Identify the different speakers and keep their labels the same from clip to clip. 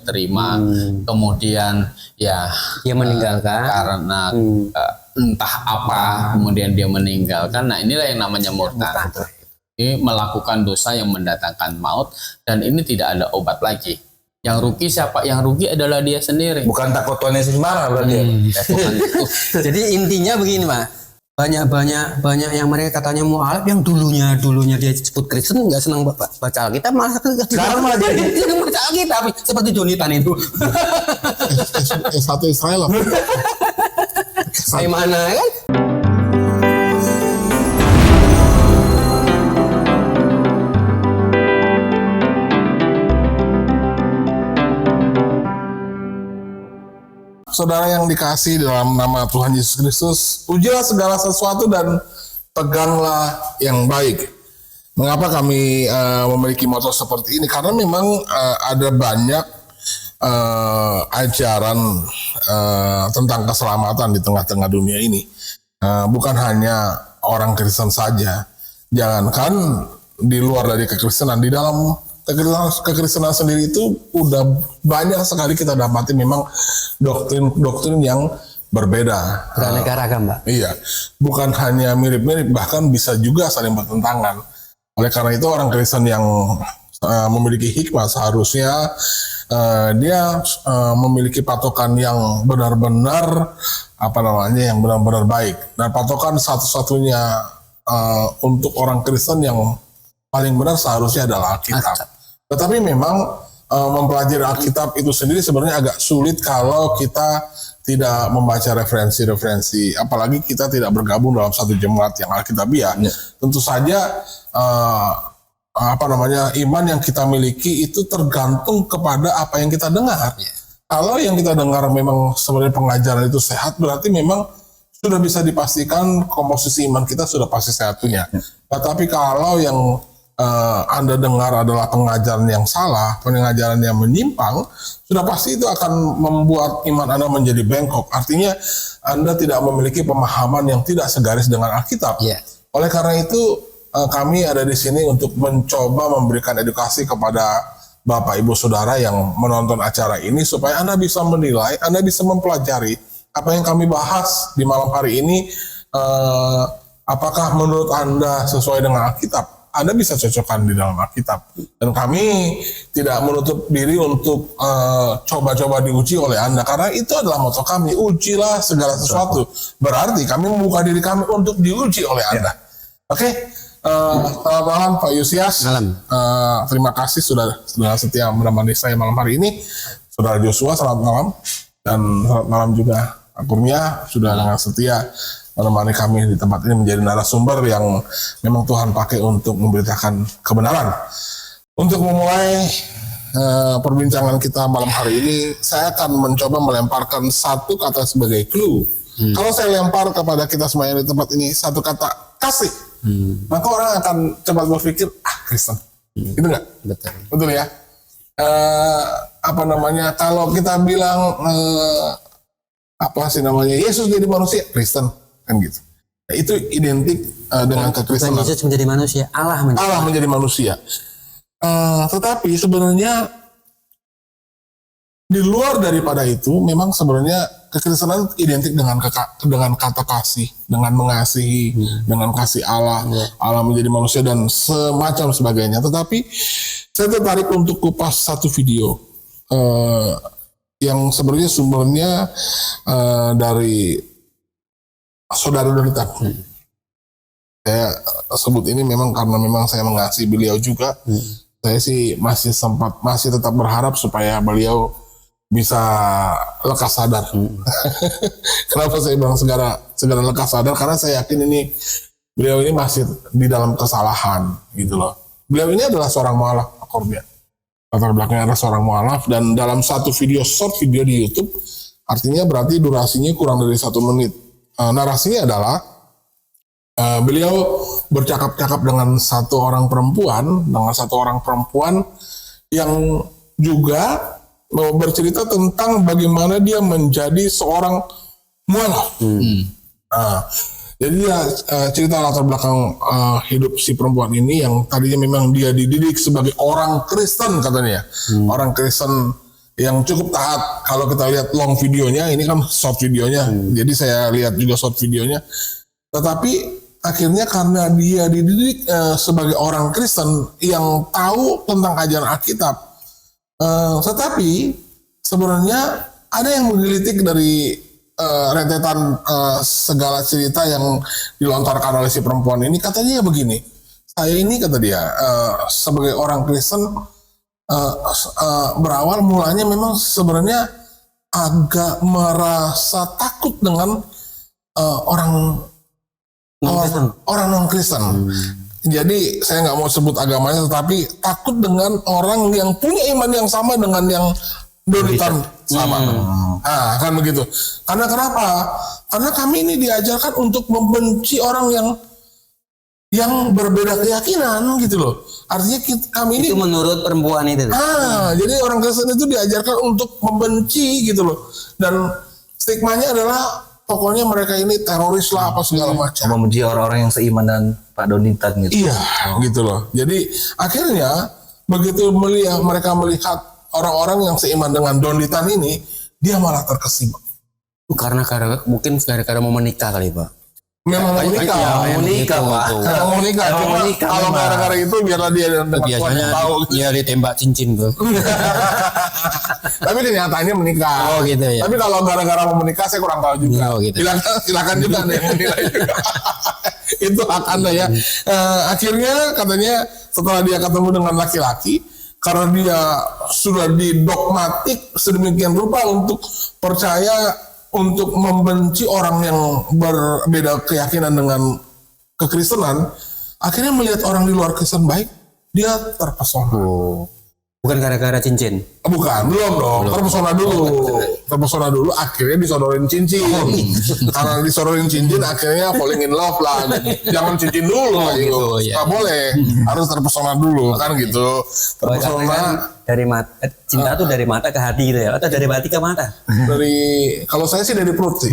Speaker 1: terima, kemudian ya
Speaker 2: Dia meninggalkan.
Speaker 1: karena entah apa, kemudian dia meninggalkan. Nah, inilah yang namanya murtad. Ini melakukan dosa yang mendatangkan maut, dan ini tidak ada obat lagi. Yang rugi siapa? Yang rugi adalah dia sendiri.
Speaker 3: Bukan takut Tuhan Yesus marah berarti.
Speaker 1: Bukan itu.
Speaker 2: Jadi intinya begini, Pak. Banyak yang mereka katanya mualaf yang dulunya dia disebut Kristen, nggak senang baca Alkitab, malah
Speaker 3: Sekarang malah jadi
Speaker 2: senang baca Alkitab seperti Jonitan itu.
Speaker 4: S1 Israel.
Speaker 2: Kayak mana kan?
Speaker 4: Saudara yang dikasih dalam nama Tuhan Yesus Kristus, ujilah segala sesuatu dan peganglah yang baik. Mengapa kami memiliki moto seperti ini? Karena memang ada banyak ajaran tentang keselamatan di tengah-tengah dunia ini. Bukan hanya orang Kristen saja. Jangankan di luar dari kekristenan, di dalam kekristenan sendiri itu udah banyak sekali kita dapati memang doktrin yang berbeda.
Speaker 2: Beraneka ragam, Mbak.
Speaker 4: Iya, bukan hanya mirip-mirip, bahkan bisa juga saling bertentangan. Oleh karena itu orang Kristen yang memiliki hikmah seharusnya dia memiliki patokan yang benar-benar yang benar-benar baik. Dan patokan satu-satunya untuk orang Kristen yang paling benar seharusnya adalah Alkitab. Tetapi memang mempelajari Alkitab itu sendiri sebenarnya agak sulit kalau kita tidak membaca referensi-referensi, apalagi kita tidak bergabung dalam satu jemaat yang Alkitabiah. Tentu saja iman yang kita miliki itu tergantung kepada apa yang kita dengar. Kalau yang kita dengar memang sebenarnya pengajaran itu sehat, berarti memang sudah bisa dipastikan komposisi iman kita sudah pasti sehat punya. Tetapi kalau yang Anda dengar adalah pengajaran yang salah, pengajaran yang menyimpang, sudah pasti itu akan membuat iman Anda menjadi bengkok. Artinya Anda tidak memiliki pemahaman yang tidak segaris dengan Alkitab. Oleh karena itu kami ada di sini untuk mencoba memberikan edukasi kepada Bapak Ibu Saudara yang menonton acara ini supaya Anda bisa menilai, Anda bisa mempelajari apa yang kami bahas di malam hari ini. Apakah menurut Anda sesuai dengan Alkitab? Anda bisa cocokkan di dalam Alkitab. Dan kami tidak menutup diri untuk coba-coba diuji oleh Anda. Karena itu adalah moto kami, ujilah segala sesuatu. Berarti kami membuka diri kami untuk diuji oleh Anda. Oke, selamat malam Pak Yusias.
Speaker 2: Malam.
Speaker 4: Terima kasih sudah setia menemani saya malam hari ini. Saudara Joshua, selamat malam. Dan selamat malam juga Pak Kurnia, sudah dengan setia menemani kami di tempat ini menjadi narasumber yang memang Tuhan pakai untuk memberitakan kebenaran. Untuk memulai perbincangan kita malam hari ini, saya akan mencoba melemparkan satu kata sebagai clue. Kalau saya lempar kepada kita semuanya di tempat ini satu kata kasih, maka orang akan cepat berpikir Kristen. Itu enggak? Betul ya. Kalau kita bilang Yesus jadi manusia, Kristen. Kan gitu. Nah, itu identik dengan kekristenan.
Speaker 2: Yesus menjadi manusia, Allah
Speaker 4: menjadi manusia. Tetapi sebenarnya di luar daripada itu, memang sebenarnya kekristenan identik dengan kata kasih, dengan mengasihi, dengan kasih Allah, Allah menjadi manusia dan semacam sebagainya. Tetapi saya tertarik untuk kupas satu video yang sebenarnya sumbernya dari Saudara Donita. Saya sebut ini memang karena memang saya mengasihi beliau juga. Saya sih masih tetap berharap supaya beliau bisa lekas sadar. Kenapa saya bilang segera lekas sadar? Karena saya yakin beliau ini masih di dalam kesalahan gitu loh. Beliau ini adalah seorang mualaf akordia. Latar belakangnya adalah seorang mualaf, dan dalam satu short video di YouTube, artinya berarti durasinya kurang dari 1 menit. Narasinya adalah beliau bercakap-cakap dengan satu orang perempuan yang juga bercerita tentang bagaimana dia menjadi seorang mualaf. Jadi cerita latar belakang hidup si perempuan ini yang tadinya memang dia dididik sebagai orang Kristen katanya, orang Kristen yang cukup taat. Kalau kita lihat long videonya, ini kan short videonya, jadi saya lihat juga short videonya. Tetapi akhirnya karena dia dididik sebagai orang Kristen yang tahu tentang ajaran Alkitab, tetapi sebenarnya ada yang menggelitik dari rentetan segala cerita yang dilontarkan oleh si perempuan ini. Katanya begini, saya ini kata dia sebagai orang Kristen berawal mulanya memang sebenarnya agak merasa takut dengan orang non Kristen. Jadi saya nggak mau sebut agamanya, tetapi takut dengan orang yang punya iman yang sama dengan yang donitan sama. Kan begitu. Karena kenapa? Karena kami ini diajarkan untuk membenci orang yang berbeda keyakinan gitu loh. Artinya kami ini
Speaker 2: Itu menurut perempuan itu.
Speaker 4: jadi orang Kristen itu diajarkan untuk membenci gitu loh. Dan stigmanya adalah pokoknya mereka ini teroris lah apa segala macam.
Speaker 3: Membenci orang-orang yang seiman dan Pak Donitan gitu.
Speaker 4: Iya, gitu loh. Jadi akhirnya begitu mereka melihat orang-orang yang seiman dengan Donitan ini, dia malah terkesima.
Speaker 2: Mungkin gara-gara mau menikah kali, Pak.
Speaker 4: Memang mau menikah,
Speaker 3: Pak.
Speaker 4: Memang mau menikah. Cuma kalau gara-gara itu biarlah dia dengan
Speaker 2: Biasanya
Speaker 4: tahu.
Speaker 2: dia ditembak cincin tuh.
Speaker 4: Tapi kenyataannya menikah.
Speaker 2: Oh gitu ya.
Speaker 4: Tapi kalau gara-gara mau menikah saya kurang tahu juga.
Speaker 2: Oh, gitu.
Speaker 4: Silakan juga nih menilai juga. Itu hak Anda ya. Akhirnya katanya setelah dia ketemu dengan laki-laki, karena dia sudah didogmatik sedemikian rupa untuk percaya untuk membenci orang yang berbeda keyakinan dengan kekristenan, akhirnya melihat orang di luar Kristen baik, dia terpesona.
Speaker 2: Bukan gara-gara cincin.
Speaker 4: Bukan, belum dong. Terpesona dulu, akhirnya disodorin cincin. Karena disodorin cincin, akhirnya falling in love lah. Jangan cincin dulu,
Speaker 2: gitu, ya.
Speaker 4: nggak boleh. Harus terpesona dulu, kan gitu.
Speaker 2: Karena kan dari mata, cinta tuh dari mata ke hati gitu ya, atau dari hati ke mata?
Speaker 4: Kalau saya sih dari perut sih.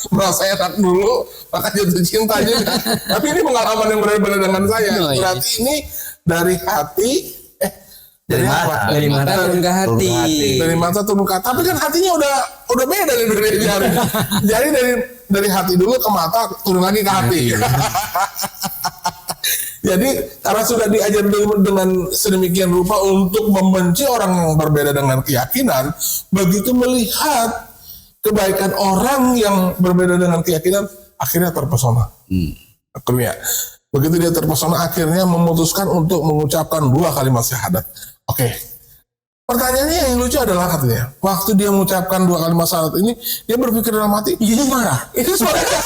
Speaker 4: Merasa enak dulu, maka jatuh cinta juga. Tapi ini pengalaman yang benar-benar dengan saya. Berarti ini dari hati,
Speaker 3: Dari mata.
Speaker 2: Dari mata turun ke hati.
Speaker 4: Dari mata turun ke hati. Tapi kan hatinya udah beda dari jari. Jadi dari hati dulu ke mata, turun lagi ke hati. Jadi karena sudah diajar dengan sedemikian rupa untuk membenci orang yang berbeda dengan keyakinan, begitu melihat kebaikan orang yang berbeda dengan keyakinan, akhirnya terpesona. Akhirnya, begitu dia terpesona, akhirnya memutuskan untuk mengucapkan 2 kalimat syahadat. Oke. Pertanyaannya yang lucu adalah katanya, waktu dia mengucapkan 2 kalimat syahadat ini, dia berpikir dalam hati, ini marah. Itu suaranya.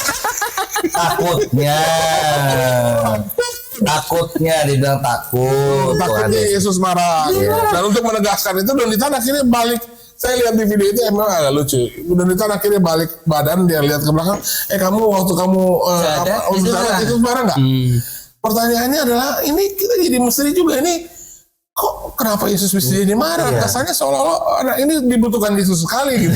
Speaker 3: Takutnya dibilang takut.
Speaker 4: Takutnya Yesus marah. Dan untuk menegaskan itu, Donitan akhirnya balik. Saya lihat di video itu emang agak lucu. Donitan akhirnya balik badan, dia lihat ke belakang. Kamu waktu kamu itu marah nggak? Pertanyaannya adalah, ini kita jadi misteri juga ini. Kok kenapa Yesus bisa jadi marah? Kesannya seolah-olah anak ini dibutuhkan Yesus sekali gitu.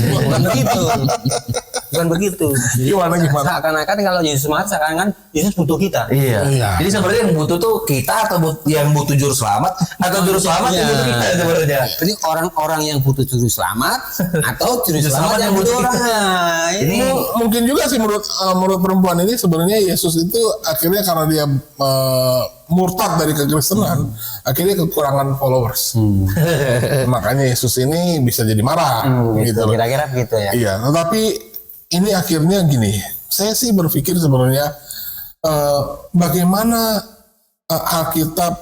Speaker 2: Bukan begitu.
Speaker 4: Gimana?
Speaker 2: Seakan-akan kalau Yesus marah, seakan-akan Yesus butuh kita.
Speaker 3: Iya. Jadi sebenarnya yang butuh tuh kita atau yang butuh juru selamat atau juru selamat yang butuh kita sebenarnya.
Speaker 2: Jadi orang-orang yang butuh juru selamat atau juru selamat yang butuh orang.
Speaker 4: Ini mungkin juga sih menurut perempuan ini sebenarnya Yesus itu akhirnya karena dia murtad dari kekristenan, akhirnya kekurangan followers. Makanya Yesus ini bisa jadi marah gitu.
Speaker 2: Kira-kira begitu ya.
Speaker 4: Iya, tetapi ini akhirnya gini, saya sih berpikir sebenarnya bagaimana Alkitab,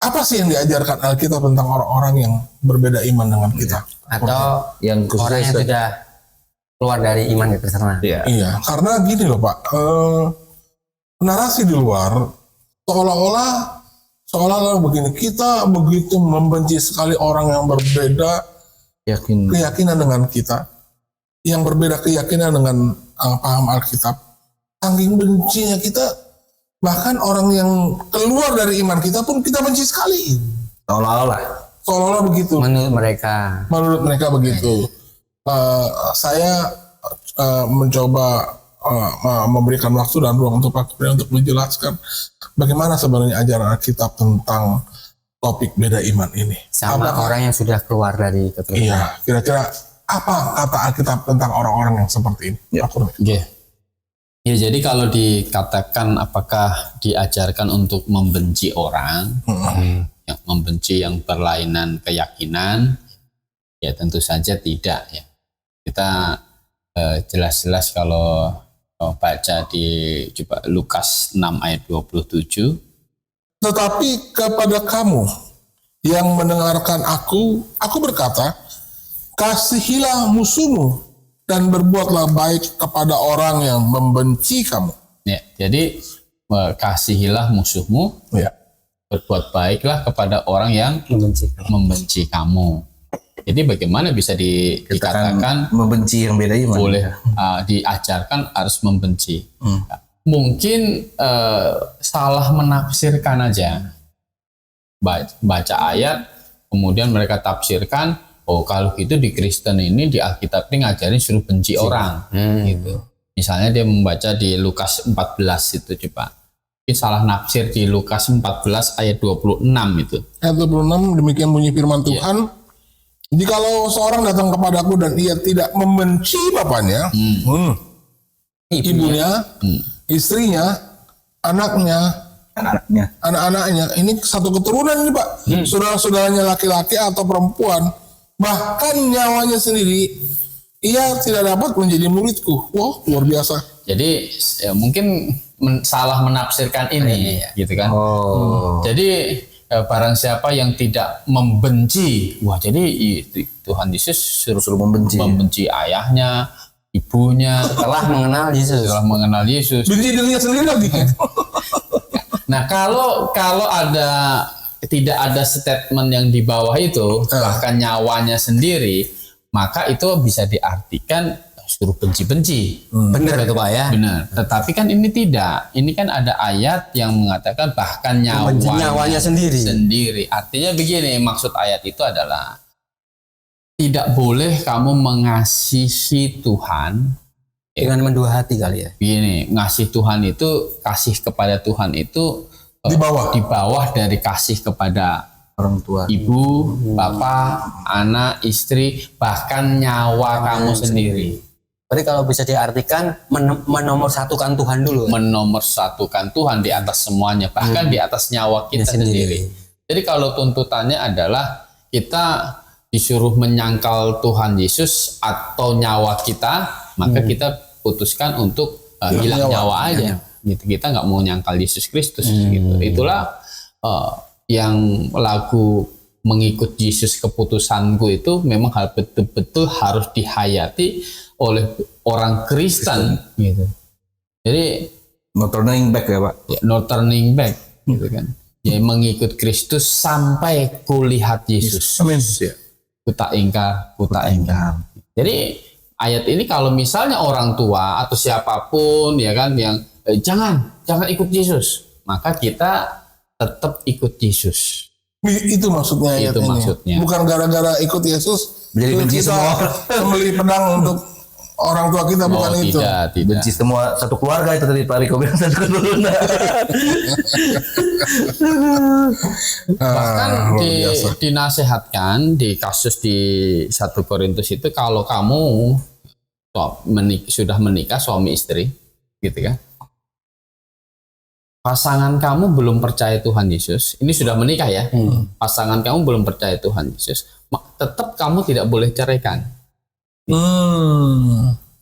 Speaker 4: apa sih yang diajarkan Alkitab tentang orang-orang yang berbeda iman dengan kita?
Speaker 2: Atau
Speaker 3: yang
Speaker 2: orang yang sudah keluar dari iman kekristenan.
Speaker 4: Iya, karena gini loh Pak, narasi di luar seolah-olah begini, kita begitu membenci sekali orang yang berbeda keyakinan dengan kita, yang berbeda keyakinan dengan paham Alkitab. Saking bencinya kita, bahkan orang yang keluar dari iman kita pun kita benci sekali. Seolah-olah begitu.
Speaker 2: Menurut mereka
Speaker 4: begitu. Saya mencoba memberikan waktu dan ruang untuk Pak Kepri untuk menjelaskan bagaimana sebenarnya ajaran Alkitab tentang topik beda iman ini?
Speaker 2: Sama
Speaker 4: Apakah-
Speaker 2: orang yang sudah keluar dari keturunan.
Speaker 4: Iya, kira-kira apa kata Alkitab tentang orang-orang yang seperti ini?
Speaker 3: Ya.
Speaker 4: Aku
Speaker 1: Oke. Ya, jadi kalau dikatakan apakah diajarkan untuk membenci orang, yang membenci yang berlainan keyakinan, ya tentu saja tidak ya. Kita jelas-jelas kalau baca di coba Lukas 6 ayat 27,
Speaker 4: Tetapi kepada kamu yang mendengarkan aku berkata, kasihilah musuhmu dan berbuatlah baik kepada orang yang membenci kamu.
Speaker 1: ya, jadi kasihilah musuhmu,
Speaker 4: Ya.
Speaker 1: berbuat baiklah kepada orang yang membenci kamu. Jadi bagaimana bisa dikatakan
Speaker 3: membenci yang beda iman.
Speaker 1: boleh diajarkan harus membenci? Mungkin salah menafsirkan aja. Baca ayat, kemudian mereka tafsirkan, oh kalau gitu di Kristen ini di Alkitab ini ngajarin suruh benci orang, gitu. Misalnya dia membaca di Lukas 14 itu coba. Mungkin salah nafsir di Lukas 14 ayat 26 itu.
Speaker 4: Ayat 26 demikian bunyi firman Tuhan. Jikalau seorang datang kepadaku dan ia tidak membenci bapaknya, ibunya, istrinya, anaknya, anak-anaknya, ini satu keturunan ini Pak, saudara-saudaranya laki-laki atau perempuan, bahkan nyawanya sendiri, ia tidak dapat menjadi muridku. Wah, luar biasa.
Speaker 1: Jadi ya, mungkin salah menafsirkan ini, gitu kan? Jadi barang siapa yang tidak membenci, wah jadi Tuhan Yesus suruh membenci ayahnya, ibunya,
Speaker 2: Telah mengenal Yesus.
Speaker 1: setelah mengenal Yesus.
Speaker 4: Benci dirinya sendiri lagi.
Speaker 1: Nah kalau ada tidak ada statement yang di bawah itu, bahkan nyawanya sendiri, maka itu bisa diartikan suruh benci-benci.
Speaker 2: Benar itu Pak ya.
Speaker 1: Benar. Tetapi kan ini tidak. Ini kan ada ayat yang mengatakan bahkan
Speaker 2: Membenci nyawanya sendiri.
Speaker 1: Artinya begini, maksud ayat itu adalah tidak boleh kamu mengasihi Tuhan
Speaker 2: Dengan mendua hati kali ya.
Speaker 1: begini. Ngasih Tuhan itu, kasih kepada Tuhan itu
Speaker 4: Di bawah.
Speaker 1: di bawah dari kasih kepada
Speaker 3: Orang tua.
Speaker 1: ibu, bapak, anak, istri, bahkan nyawa kamu sendiri.
Speaker 2: Berarti kalau bisa diartikan menomorsatukan Tuhan dulu.
Speaker 1: Menomorsatukan Tuhan di atas semuanya, bahkan di atas nyawa kita sendiri. Jadi kalau tuntutannya adalah kita disuruh menyangkal Tuhan Yesus atau nyawa kita, maka kita putuskan untuk hilang nyawa aja. Gitu. Kita nggak mau nyangkal Yesus Kristus. Gitu. Itulah yang lagu mengikut Yesus keputusanku itu memang betul-betul harus dihayati oleh orang Kristen. Gitu. Jadi
Speaker 3: No turning back ya Pak.
Speaker 1: ya, no turning back, gitu kan? Ya mengikut Kristus sampai kulihat Yesus.
Speaker 3: Amin. Ya.
Speaker 1: Kutak ingkar. Jadi ayat ini kalau misalnya orang tua atau siapapun ya kan yang jangan ikut Yesus, maka kita tetap ikut Yesus.
Speaker 4: Itu maksudnya ayat
Speaker 1: Itu
Speaker 4: ini.
Speaker 1: maksudnya.
Speaker 4: Bukan gara-gara ikut Yesus
Speaker 3: Jadi benci
Speaker 4: kita
Speaker 3: semua.
Speaker 4: membeli pedang untuk orang tua kita, bukan
Speaker 1: Oh,
Speaker 4: itu.
Speaker 1: tidak.
Speaker 3: Benci semua satu keluarga itu tadi Pak Riko bilang satu keturunan.
Speaker 1: Bahkan
Speaker 4: luar biasa.
Speaker 1: dinasehatkan di kasus di 1 Korintus itu kalau kamu sudah menikah suami istri, gitu kan? Pasangan kamu belum percaya Tuhan Yesus, ini sudah menikah ya. Pasangan kamu belum percaya Tuhan Yesus, tetap kamu tidak boleh ceraikan.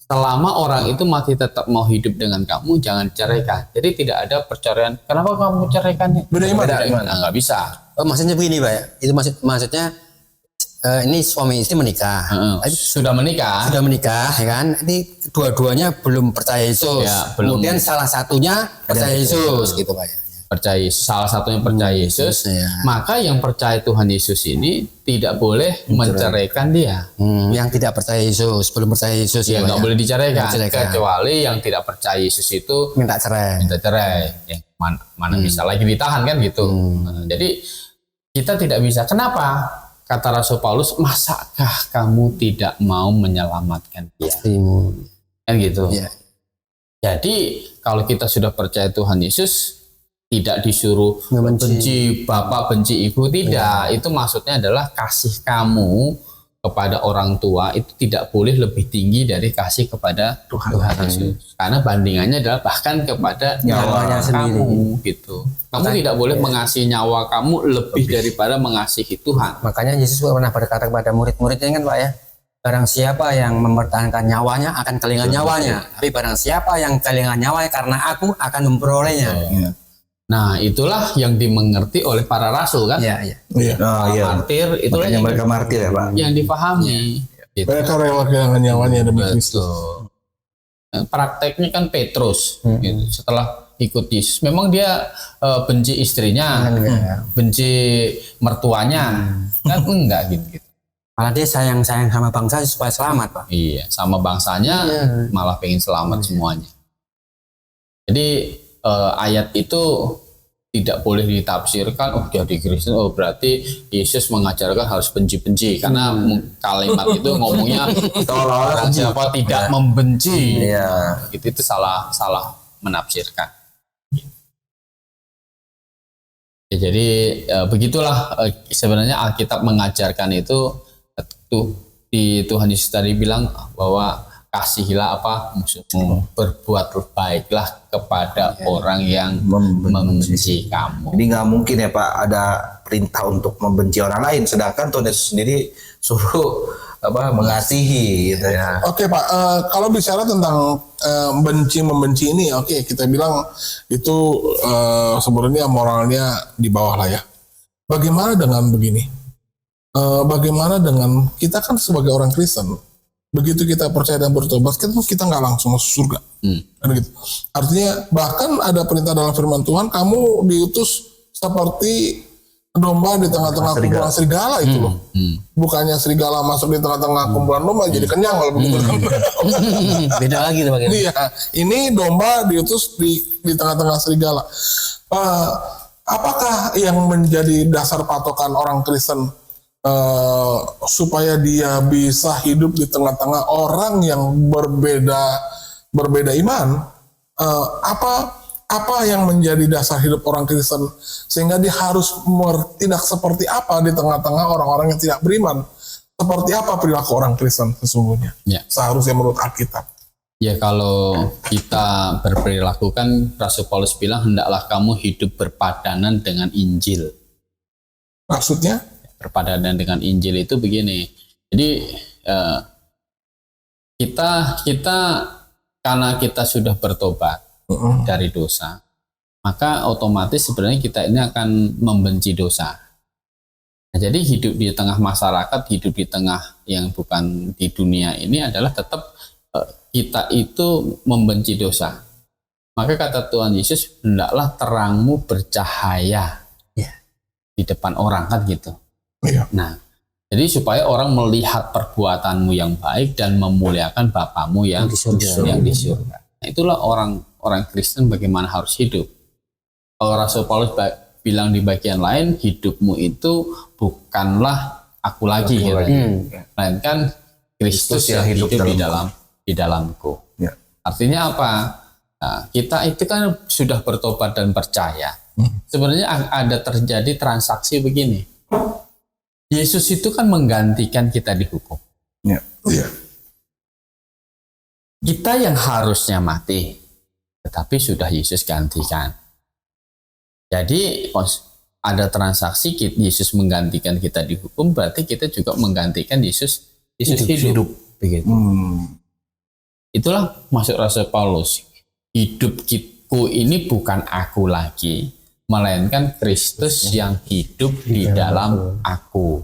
Speaker 1: Selama orang itu masih tetap mau hidup dengan kamu, jangan ceraikan. Jadi tidak ada perceraian. Kenapa kamu ceraikan?
Speaker 4: Beda iman.
Speaker 1: Nah, nggak bisa.
Speaker 2: Oh, maksudnya begini Pak ya. Itu maksudnya ini suami istri menikah.
Speaker 1: Sudah menikah.
Speaker 2: Sudah menikah ya kan. Ini dua-duanya belum percaya Yesus.
Speaker 1: Ya, belum.
Speaker 2: Kemudian salah satunya percaya Yesus gitu Pak ya.
Speaker 1: Percaya salah satunya percaya Yesus,
Speaker 2: Iya.
Speaker 1: maka yang percaya Tuhan Yesus ini tidak boleh menceraikan dia.
Speaker 2: Yang tidak percaya Yesus, belum percaya Yesus
Speaker 1: Ya
Speaker 2: Pak
Speaker 1: nggak boleh diceraikan,
Speaker 2: Diceraikan.
Speaker 1: kecuali yang tidak percaya Yesus itu
Speaker 2: minta cerai.
Speaker 1: minta cerai. Ya, mana bisa lagi ditahan kan gitu. Nah, jadi kita tidak bisa. Kenapa? Kata Rasul Paulus, masakah kamu tidak mau menyelamatkan dia? Kan gitu.
Speaker 2: Iya.
Speaker 1: Jadi kalau kita sudah percaya Tuhan Yesus, tidak disuruh benci bapak, benci ibu, tidak. Itu maksudnya adalah kasih kamu kepada orang tua itu tidak boleh lebih tinggi dari kasih kepada Tuhan Yesus. Karena bandingannya adalah bahkan kepada
Speaker 2: Nyawanya
Speaker 1: kamu gitu. Kamu tidak boleh mengasihi nyawa kamu lebih daripada mengasihi Tuhan.
Speaker 2: Makanya Yesus pernah berkata kepada murid-muridnya kan Pak ya, barang siapa yang mempertahankan nyawanya akan kehilangan nyawanya. Tapi barang siapa yang kehilangan nyawanya karena aku akan memperolehnya.
Speaker 1: Nah, itulah yang dimengerti oleh para rasul kan?
Speaker 2: Iya.
Speaker 1: Martir, itulah
Speaker 3: Makanya
Speaker 1: yang
Speaker 3: mereka martir ya Pak.
Speaker 1: yang difahami. Gitu.
Speaker 4: Mereka rela kehilangan nyawanya demi Kristus.
Speaker 1: Betul. Nah, prakteknya kan Petrus gitu. Setelah ikut Yesus, memang dia benci istrinya, benci mertuanya, kan enggak gitu.
Speaker 2: Malah dia sayang sama bangsa supaya selamat Pak.
Speaker 1: Iya, sama bangsanya malah pengen selamat semuanya. Jadi ayat itu tidak boleh ditafsirkan jadi Kristen, berarti Yesus mengajarkan harus benci-benci, karena kalimat itu ngomongnya orang siapa tidak membenci. Itu salah menafsirkan. Ya, jadi begitulah sebenarnya Alkitab mengajarkan itu. Di Tuhan Yesus tadi bilang bahwa kasihilah musuhmu, berbuat baiklah kepada orang yang membenci kamu.
Speaker 3: Jadi nggak mungkin ya Pak ada perintah untuk membenci orang lain, sedangkan Tuhan Yesus sendiri suruh mengasihi gitu ya.
Speaker 4: Oke Pak, kalau bicara tentang membenci ini, kita bilang itu sebenarnya moralnya di bawah lah ya. Bagaimana dengan begini? Bagaimana dengan kita kan sebagai orang Kristen, begitu kita percaya dan bertobat, kita nggak langsung masuk surga. Kan gitu. Artinya bahkan ada perintah dalam firman Tuhan, kamu diutus seperti domba di tengah-tengah kumpulan serigala itu loh. Bukannya serigala masuk di tengah-tengah kumpulan domba jadi kenyang kalau begitu.
Speaker 2: Beda lagi tuh bagaimana?
Speaker 4: Iya, ini domba diutus di tengah-tengah serigala. Apakah yang menjadi dasar patokan orang Kristen supaya dia bisa hidup di tengah-tengah orang yang berbeda iman? Apa yang menjadi dasar hidup orang Kristen sehingga dia harus bertindak seperti apa di tengah-tengah orang-orang yang tidak beriman? Seperti apa perilaku orang Kristen sesungguhnya? Seharusnya menurut Alkitab.
Speaker 1: Ya, kalau kita berperilaku kan Rasul Paulus bilang hendaklah kamu hidup berpadanan dengan Injil.
Speaker 4: Maksudnya?
Speaker 1: Berpadanan dengan Injil itu begini. Jadi kita karena kita sudah bertobat dari dosa, maka otomatis sebenarnya kita ini akan membenci dosa. Nah, jadi hidup di tengah masyarakat, hidup di tengah yang bukan di dunia ini adalah tetap kita itu membenci dosa. Maka kata Tuhan Yesus, hendaklah terangmu bercahaya di depan orang, kan gitu. Nah, jadi supaya orang melihat perbuatanmu yang baik dan memuliakan Bapamu yang di surga. Nah, itulah orang Kristen bagaimana harus hidup. Kalau Rasul Paulus bilang di bagian lain, hidupmu itu bukanlah aku lagi, melainkan Kristus yang hidup di dalamku. Artinya apa? Nah, kita itu kan sudah bertobat dan percaya. Sebenarnya ada terjadi transaksi begini. Yesus itu kan menggantikan kita dihukum. Kita yang harusnya mati, tetapi sudah Yesus gantikan. Jadi ada transaksi Yesus menggantikan kita dihukum, berarti kita juga menggantikan Yesus hidup. Begitu. Itulah maksud Rasul Paulus. Hidupku ini bukan aku lagi, melainkan Kristus yang hidup di dalam aku.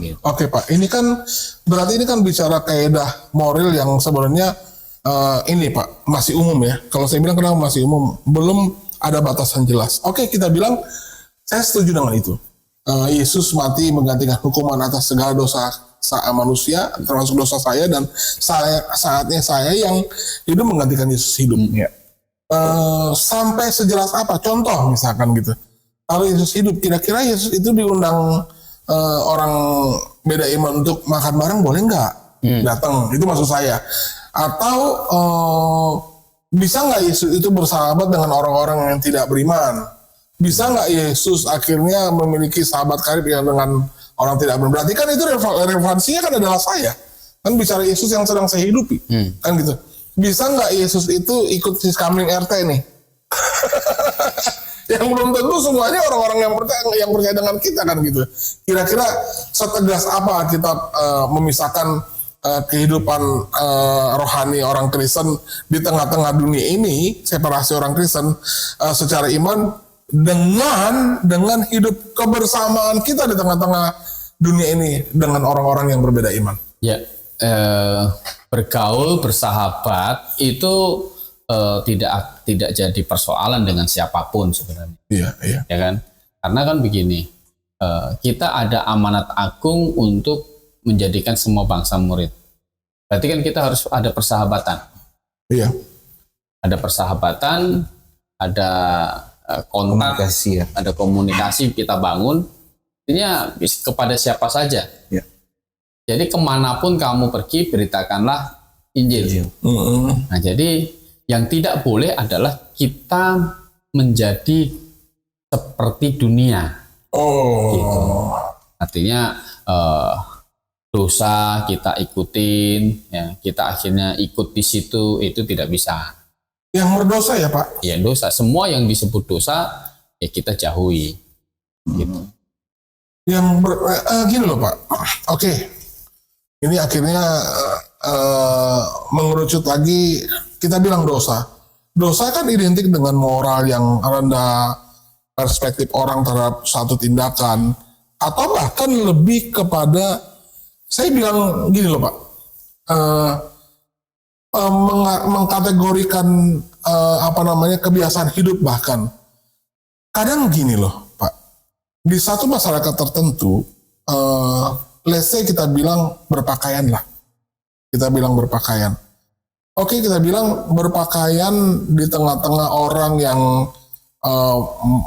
Speaker 4: Gitu. Oke Pak, ini kan berarti ini kan bicara kaidah moral yang sebenarnya ini Pak masih umum ya. Kalau saya bilang kenapa masih umum, belum ada batasan jelas. Oke, kita bilang saya setuju dengan itu. Yesus mati menggantikan hukuman atas segala dosa manusia, termasuk dosa saya, dan saatnya saya yang hidup menggantikan Yesus hidup. Sampai sejelas apa? Contoh misalkan gitu. Kalau Yesus hidup, kira-kira Yesus itu diundang orang beda iman untuk makan bareng boleh nggak? Datang, itu maksud saya. Atau bisa nggak Yesus itu bersahabat dengan orang-orang yang tidak beriman? Bisa nggak Yesus akhirnya memiliki sahabat karib yang dengan orang tidak benar? Berarti kan itu relevansinya kan adalah saya. Kan bicara Yesus yang sedang saya hidupi. Kan gitu. Bisa nggak Yesus itu ikut Siskamling RT nih? Yang belum tentu semuanya orang-orang yang percaya dengan kita kan gitu. Kira-kira setegas apa kita memisahkan kehidupan rohani orang Kristen di tengah-tengah dunia ini, separasi orang Kristen secara iman dengan hidup kebersamaan kita di tengah-tengah dunia ini dengan orang-orang yang berbeda iman.
Speaker 1: Ya, bergaul, bersahabat itu tidak jadi persoalan dengan siapapun sebenarnya.
Speaker 4: Iya, iya.
Speaker 1: Ya kan? Karena kan begini, kita ada amanat agung untuk menjadikan semua bangsa murid. Berarti kan kita harus ada persahabatan.
Speaker 4: Iya.
Speaker 1: Ada persahabatan, ada kontak,
Speaker 3: Komunikasi ya.
Speaker 1: ada komunikasi kita bangun. Artinya kepada siapa saja.
Speaker 3: Ya.
Speaker 1: Jadi kemanapun kamu pergi, beritakanlah Injil. Nah, jadi yang tidak boleh adalah kita menjadi seperti dunia. Gitu. Artinya dosa kita ikutin, ya, kita akhirnya ikut di situ, itu tidak bisa.
Speaker 4: Yang berdosa ya Pak?
Speaker 1: Ya dosa, semua yang disebut dosa ya kita jauhi. Gitu.
Speaker 4: Yang gini loh Pak. Oke. Ini akhirnya mengerucut lagi, kita bilang dosa. Dosa kan identik dengan moral yang rendah, perspektif orang terhadap satu tindakan, atau bahkan lebih kepada, saya bilang gini loh Pak, mengkategorikan kebiasaan hidup bahkan. Kadang gini loh Pak, di satu masyarakat tertentu, let's say kita bilang berpakaian lah. Kita bilang berpakaian. Oke, kita bilang berpakaian di tengah-tengah orang yang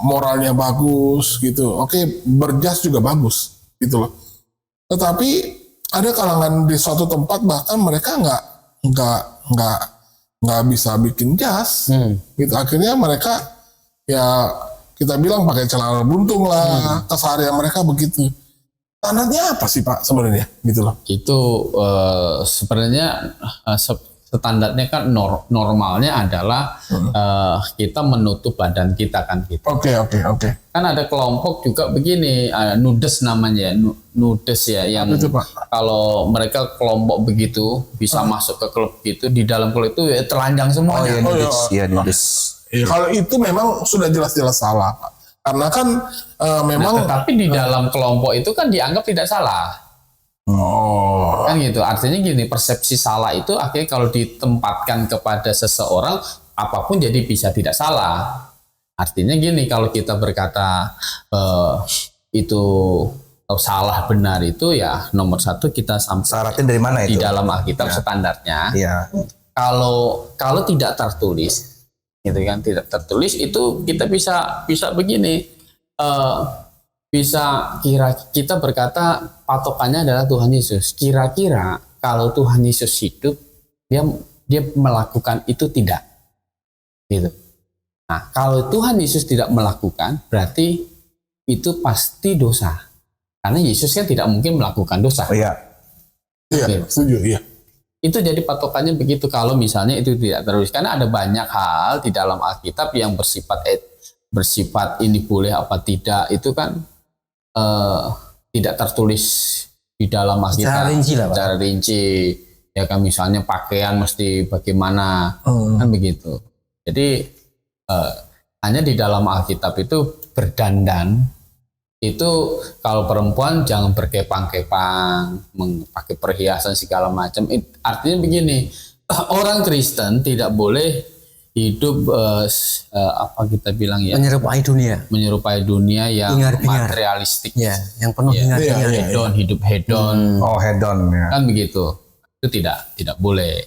Speaker 4: moralnya bagus gitu. Oke, berjas juga bagus gitu loh. Tetapi ada kalangan di suatu tempat bahkan mereka nggak bisa bikin jas gitu. Akhirnya mereka ya kita bilang pakai celana buntung lah, keseharian mereka begitu. Standarnya apa sih Pak sebenarnya gitu loh?
Speaker 1: Itu sebenarnya standarnya kan normalnya adalah kita menutup badan kita kan gitu.
Speaker 4: Oke.
Speaker 1: Kan ada kelompok juga begini, nudes namanya, nudes ya, yang
Speaker 4: Itu, Pak?
Speaker 1: kalau mereka kelompok begitu bisa masuk ke klub gitu, di dalam klub itu ya telanjang
Speaker 3: Oh
Speaker 1: semuanya.
Speaker 3: ya nudis,
Speaker 4: iya.
Speaker 3: ya nudis.
Speaker 4: Kalau itu memang sudah jelas-jelas salah Pak. Karena kan memang
Speaker 1: Tetapi di dalam kelompok itu kan dianggap tidak salah. Kan gitu. Artinya gini, persepsi salah itu akhirnya kalau ditempatkan kepada seseorang, apapun jadi bisa tidak salah. Artinya gini, kalau kita berkata itu salah benar itu ya nomor satu kita sampai
Speaker 3: Syaratnya dari mana
Speaker 1: di
Speaker 3: itu?
Speaker 1: dalam Alkitab standarnya.
Speaker 3: Iya.
Speaker 1: Kalau tidak tertulis, gitu kan, tidak tertulis itu kita bisa begini, bisa kita berkata patokannya adalah Tuhan Yesus. Kira-kira kalau Tuhan Yesus hidup, dia melakukan itu tidak, gitu. Nah, kalau Tuhan Yesus tidak melakukan, berarti itu pasti dosa, karena Yesus kan tidak mungkin melakukan dosa.
Speaker 3: Oh iya.
Speaker 4: iya, setuju, iya.
Speaker 1: Itu jadi patokannya begitu kalau misalnya itu tidak tertulis, karena ada banyak hal di dalam Alkitab yang bersifat ini boleh apa tidak, itu kan tidak tertulis di dalam Alkitab
Speaker 2: Secara rinci lah, Pak.
Speaker 1: secara rinci, ya kan, misalnya pakaian mesti bagaimana, kan begitu. Jadi hanya di dalam Alkitab itu berdandan. Itu kalau perempuan jangan berkepang-kepang, pakai perhiasan segala macam. Artinya begini, orang Kristen tidak boleh hidup apa kita bilang ya, menyerupai dunia yang
Speaker 2: Hingar-bingar.
Speaker 1: materialistik,
Speaker 2: Ya, yang penuh
Speaker 4: Iya,
Speaker 2: hingar-bingar.
Speaker 4: iya.
Speaker 1: hedon, hidup hedon,
Speaker 3: Oh hedon ya.
Speaker 1: kan begitu. Itu tidak boleh.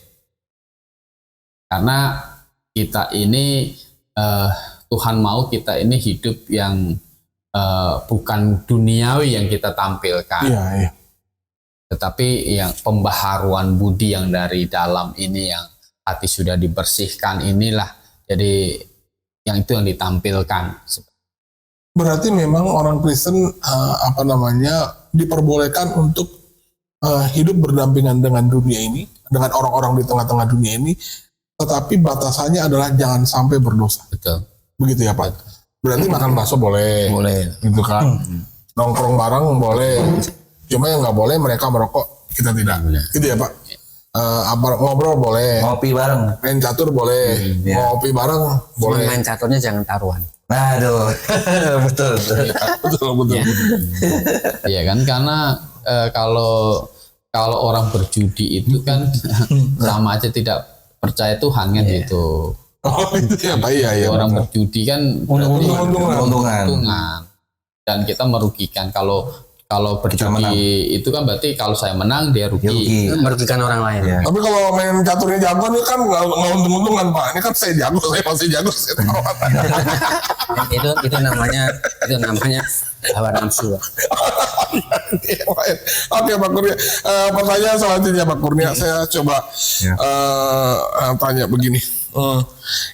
Speaker 1: Karena kita ini Tuhan mau kita ini hidup yang bukan duniawi yang kita tampilkan,
Speaker 4: Iya.
Speaker 1: tetapi yang pembaharuan budi yang dari dalam ini, yang hati sudah dibersihkan inilah, jadi yang itu yang ditampilkan.
Speaker 4: berarti memang orang Kristen diperbolehkan untuk hidup berdampingan dengan dunia ini, dengan orang-orang di tengah-tengah dunia ini, tetapi batasannya adalah jangan sampai berdosa.
Speaker 1: Betul.
Speaker 4: Begitu ya Pak. Berarti makan bakso boleh, gitu kan. Nongkrong bareng boleh. Cuma yang nggak boleh mereka merokok, kita tidak. Gitu ya Pak. Ngobrol boleh,
Speaker 3: Ngopi bareng.
Speaker 4: main catur boleh, ngopi bareng boleh.
Speaker 2: Main caturnya jangan taruhan.
Speaker 3: Aduh, betul.
Speaker 4: Betul.
Speaker 1: Iya kan, karena kalau orang berjudi itu kan sama aja tidak percaya Tuhan kan gitu.
Speaker 4: Oh itu ya Pak, iya.
Speaker 1: Orang berjudi kan berarti
Speaker 3: Untungan.
Speaker 1: untungan. Dan kita merugikan. Kalau berjudi itu kan berarti kalau saya menang dia rugi.
Speaker 2: Merugikan orang lain.
Speaker 3: Ya.
Speaker 4: Tapi kalau main caturnya jago ini kan nggak untung-untungan Pak. Ini kan saya jago, saya masih jago. Saya tahu.
Speaker 2: itu namanya hawa nafsu.
Speaker 4: Oke Pak Kurnia, pertanyaan selanjutnya Pak Kurnia, saya coba tanya begini.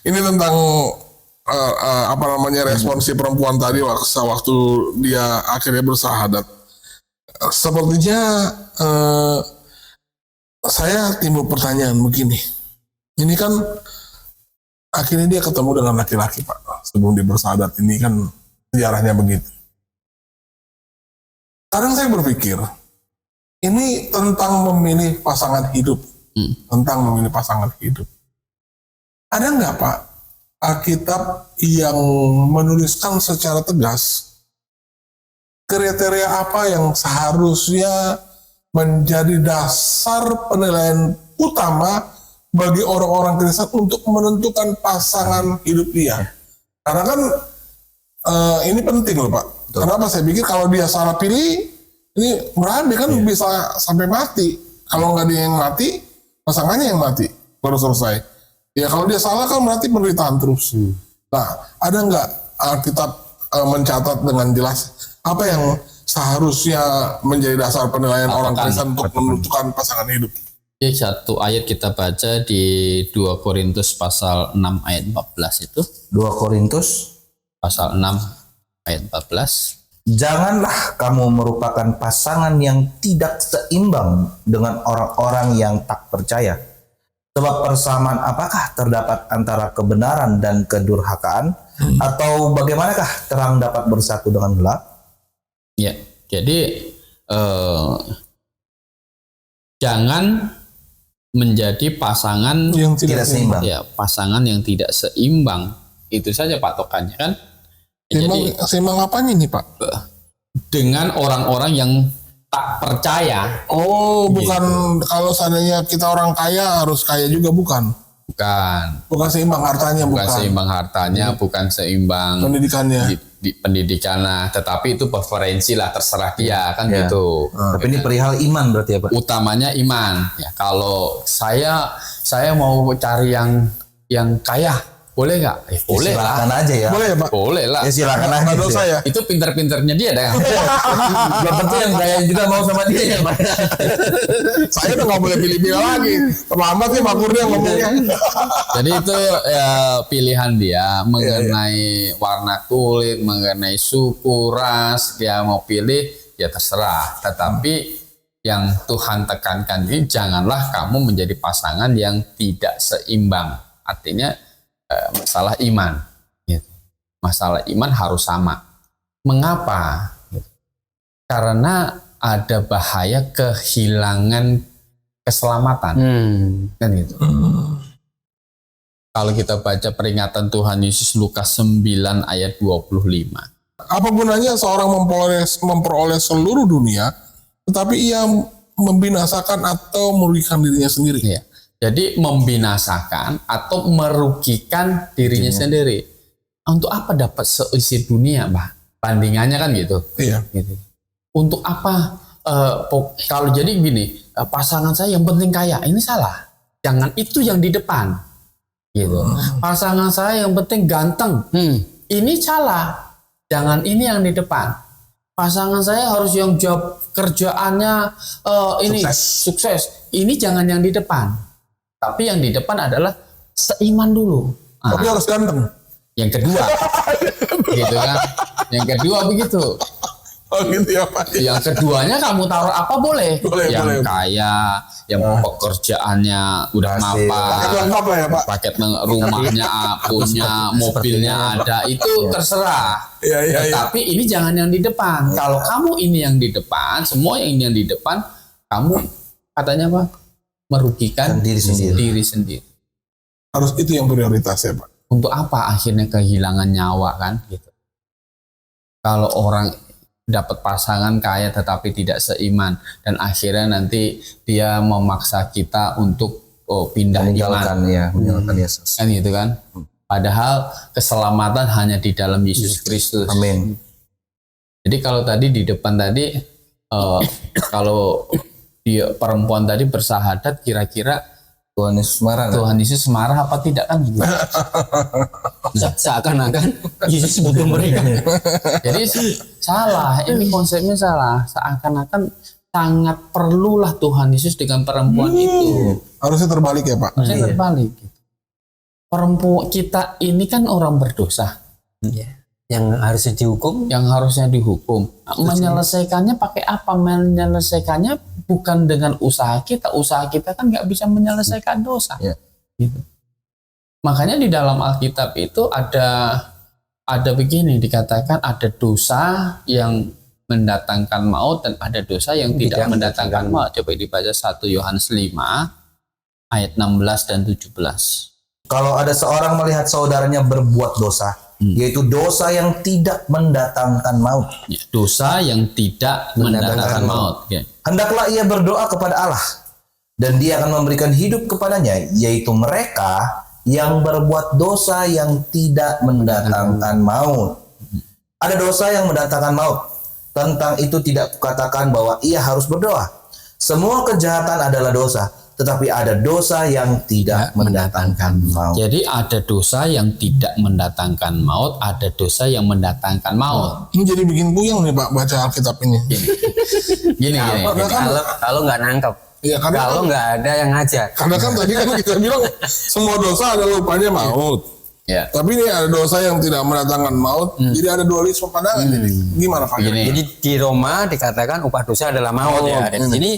Speaker 4: Ini tentang respon si perempuan tadi waktu dia akhirnya bersahadat. Sepertinya saya timbul pertanyaan begini. Ini kan akhirnya dia ketemu dengan laki-laki Pak. Sebelum dia bersahadat, ini kan sejarahnya begitu. Sekarang saya berpikir, ini tentang memilih pasangan hidup. Tentang memilih pasangan hidup. Ada nggak Pak Alkitab yang menuliskan secara tegas kriteria apa yang seharusnya menjadi dasar penilaian utama bagi orang-orang Kristen untuk menentukan pasangan hidup dia? Karena kan ini penting loh Pak. Kenapa saya pikir kalau dia salah pilih, ini berarti kan bisa sampai mati. Kalau nggak dia yang mati, pasangannya yang mati. Baru selesai. Ya kalau dia salah kan berarti penderitaan terus. Nah, ada nggak Alkitab mencatat dengan jelas apa yang seharusnya menjadi dasar penilaian orang Kristen untuk menentukan pasangan hidup?
Speaker 1: Jadi satu ayat kita baca di 2 Korintus pasal 6 ayat 14 itu.
Speaker 3: 2 Korintus
Speaker 1: Pasal 6 ayat 14.
Speaker 3: Janganlah kamu merupakan pasangan yang tidak seimbang dengan orang-orang yang tak percaya. Sebab persamaan apakah terdapat antara kebenaran dan kedurhakaan? Atau bagaimanakah terang dapat bersatu dengan gelap?
Speaker 1: Ya, jadi jangan menjadi pasangan
Speaker 4: Yang
Speaker 3: Tidak seimbang.
Speaker 1: ya, pasangan yang tidak seimbang. Itu saja patokannya kan. Jadi
Speaker 4: Seimbang apanya nih Pak?
Speaker 1: dengan orang-orang yang tak percaya.
Speaker 4: Oh, bukan kalau seandainya kita orang kaya harus kaya juga, bukan?
Speaker 1: Bukan
Speaker 4: Seimbang hartanya,
Speaker 1: bukan
Speaker 4: bukan
Speaker 1: seimbang hartanya, bukan seimbang
Speaker 4: pendidikannya.
Speaker 1: di pendidikannya, tetapi itu preferensi lah, terserah dia kan
Speaker 3: Ya.
Speaker 1: gitu.
Speaker 3: Tapi ini perihal iman berarti ya Pak?
Speaker 1: Utamanya iman. Ya, kalau saya mau cari yang kaya, boleh nggak? Boleh
Speaker 3: Silakan
Speaker 1: lah.
Speaker 3: aja ya.
Speaker 4: Boleh ya Pak?
Speaker 1: Boleh lah.
Speaker 3: Ya silakan aja.
Speaker 4: Nggak dosa ya?
Speaker 1: Itu pinter-pinternya dia dah.
Speaker 3: Belum tentu yang gaya juga mau sama dia ya Pak.
Speaker 4: Saya udah nggak boleh pilih-pilih lagi. Terlambat nih Pak Kurnia ngomongnya.
Speaker 1: Jadi itu ya, pilihan dia mengenai warna kulit, mengenai suku, ras, dia mau pilih ya terserah. Tetapi yang Tuhan tekankan ini, janganlah kamu menjadi pasangan yang tidak seimbang. Artinya masalah iman. Gitu. Masalah iman harus sama. Mengapa? Gitu. Karena ada bahaya kehilangan keselamatan. Kan gitu. Kalau kita baca peringatan Tuhan Yesus Lukas 9 ayat 25.
Speaker 4: Apa gunanya seorang memperoleh seluruh dunia, tetapi ia membinasakan atau merugikan dirinya sendiri?
Speaker 1: Ya. Jadi membinasakan atau merugikan dirinya sendiri. Untuk apa dapat seisi dunia, Mbak? Bandingannya kan gitu.
Speaker 4: Iya.
Speaker 1: Gitu. Untuk apa? Kalau jadi gini, pasangan saya yang penting kaya, ini salah. Jangan itu yang di depan. Gitu. Pasangan saya yang penting ganteng, ini salah. Jangan ini yang di depan. Pasangan saya harus yang job kerjaannya ini sukses. Ini jangan yang di depan. Tapi yang di depan adalah seiman dulu.
Speaker 4: Tapi harus ganteng.
Speaker 1: Yang kedua, gitu kan. Yang kedua begitu.
Speaker 4: Oh gitu ya Pak.
Speaker 1: Yang keduanya kamu taruh apa boleh.
Speaker 4: Boleh,
Speaker 1: yang
Speaker 4: boleh.
Speaker 1: kaya, yang pekerjaannya udah
Speaker 3: Hasil.
Speaker 1: mapan,
Speaker 4: Paket lengkap lah ya Pak.
Speaker 1: paket rumahnya punya, mobilnya ada, itu terserah.
Speaker 4: Iya, iya, iya.
Speaker 1: Tapi ini jangan yang di depan. Kalau kamu ini yang di depan, semua yang di depan, kamu katanya apa? Merugikan
Speaker 3: Dan diri sendiri.
Speaker 4: Harus itu yang prioritas ya Pak.
Speaker 1: Untuk apa akhirnya kehilangan nyawa kan? Gitu. Kalau orang dapat pasangan kaya tetapi tidak seiman dan akhirnya nanti dia memaksa kita untuk pindah iman,
Speaker 3: meninggalkan Yesus.
Speaker 1: kan gitu kan? Padahal keselamatan hanya di dalam Yesus Kristus.
Speaker 3: Amin.
Speaker 1: Jadi kalau tadi di depan tadi kalau dia perempuan tadi bersahadat, kira-kira
Speaker 3: Tuhan Yesus marah.
Speaker 1: Tuhan Yesus marah apa tidak kan? Gitu.
Speaker 2: Seakan-akan Yesus butuh mereka.
Speaker 1: Jadi salah, ini konsepnya salah. Seakan-akan sangat perlulah Tuhan Yesus dengan perempuan itu.
Speaker 4: Harusnya terbalik ya Pak.
Speaker 1: Harusnya terbalik. Gitu. Perempuan kita ini kan orang berdosa
Speaker 2: Yang harusnya dihukum.
Speaker 1: yang harusnya dihukum. Menyelesaikannya pakai apa? Menyelesaikannya bukan dengan usaha kita. Usaha kita kan nggak bisa menyelesaikan dosa.
Speaker 3: Ya.
Speaker 1: Gitu. Makanya di dalam Alkitab itu ada begini dikatakan ada dosa yang mendatangkan maut dan ada dosa yang tidak mendatangkan maut. Coba dibaca 1 Yohanes 5 ayat 16 dan 17.
Speaker 3: Kalau ada seorang melihat saudaranya berbuat dosa, yaitu dosa yang tidak mendatangkan maut,
Speaker 1: Ya, dosa yang tidak mendatangkan maut. Ya.
Speaker 3: hendaklah ia berdoa kepada Allah, dan Dia akan memberikan hidup kepadanya, yaitu mereka yang berbuat dosa yang tidak mendatangkan maut. Ada dosa yang mendatangkan maut. Tentang itu tidak kukatakan bahwa ia harus berdoa. Semua kejahatan adalah dosa, tetapi ada dosa yang tidak mendatangkan maut.
Speaker 1: Jadi ada dosa yang tidak mendatangkan maut, ada dosa yang mendatangkan maut.
Speaker 4: Ini jadi bikin puyeng nih Pak baca Alkitab ini.
Speaker 1: Gini.
Speaker 2: Kalau nggak nangkep.
Speaker 4: Iya karena
Speaker 2: Kalau nggak ada yang ngajar.
Speaker 4: karena kan tadi kan kita bilang semua dosa ada lupanya maut.
Speaker 1: Ya.
Speaker 4: Tapi ini ada dosa yang tidak mendatangkan maut. Jadi ada dualisme pandangan. Jadi gimana Pak?
Speaker 1: Begini.
Speaker 2: Jadi di Roma dikatakan upah dosa adalah maut ya. Dan di sini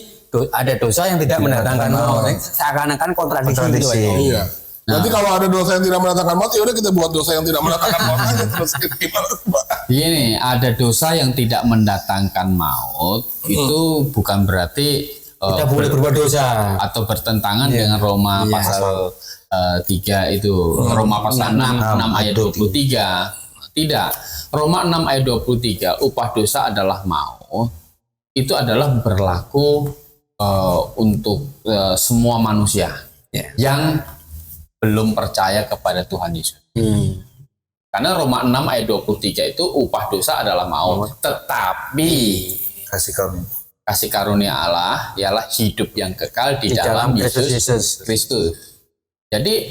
Speaker 2: ada dosa yang tidak mendatangkan maut. Seakan-akan kontradiksi gitu. Pak.
Speaker 4: Iya. Nanti kalau ada dosa yang tidak mendatangkan maut, ya udah kita buat dosa yang tidak mendatangkan maut aja. Terus gimana Pak?
Speaker 1: Begini, ada dosa yang tidak mendatangkan maut, itu bukan berarti
Speaker 2: Kita boleh berbuat dosa.
Speaker 1: atau bertentangan dengan Roma pasal 3 itu. Roma pasal 6 ayat 23. Tidak. Roma 6 ayat 23, upah dosa adalah maut. Itu adalah berlaku untuk semua manusia yang belum percaya kepada Tuhan Yesus. Karena Roma 6 ayat 23 itu upah dosa adalah maut. Tetapi
Speaker 3: Kasih kami.
Speaker 1: kasih karunia Allah ialah hidup yang kekal di dalam Yesus Kristus. Jadi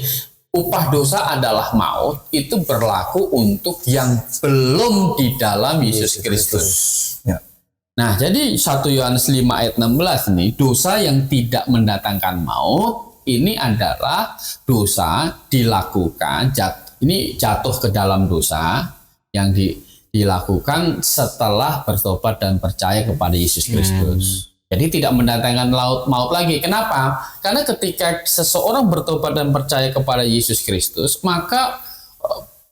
Speaker 1: upah dosa adalah maut, itu berlaku untuk yang belum di dalam Yesus Kristus.
Speaker 3: Ya.
Speaker 1: Nah, jadi 1 Yohanes 5 ayat 16 nih, dosa yang tidak mendatangkan maut ini adalah dosa dilakukan ini jatuh ke dalam dosa yang dilakukan setelah bertobat dan percaya kepada Yesus Kristus. Jadi tidak mendatangkan maut lagi. Kenapa? Karena ketika seseorang bertobat dan percaya kepada Yesus Kristus, maka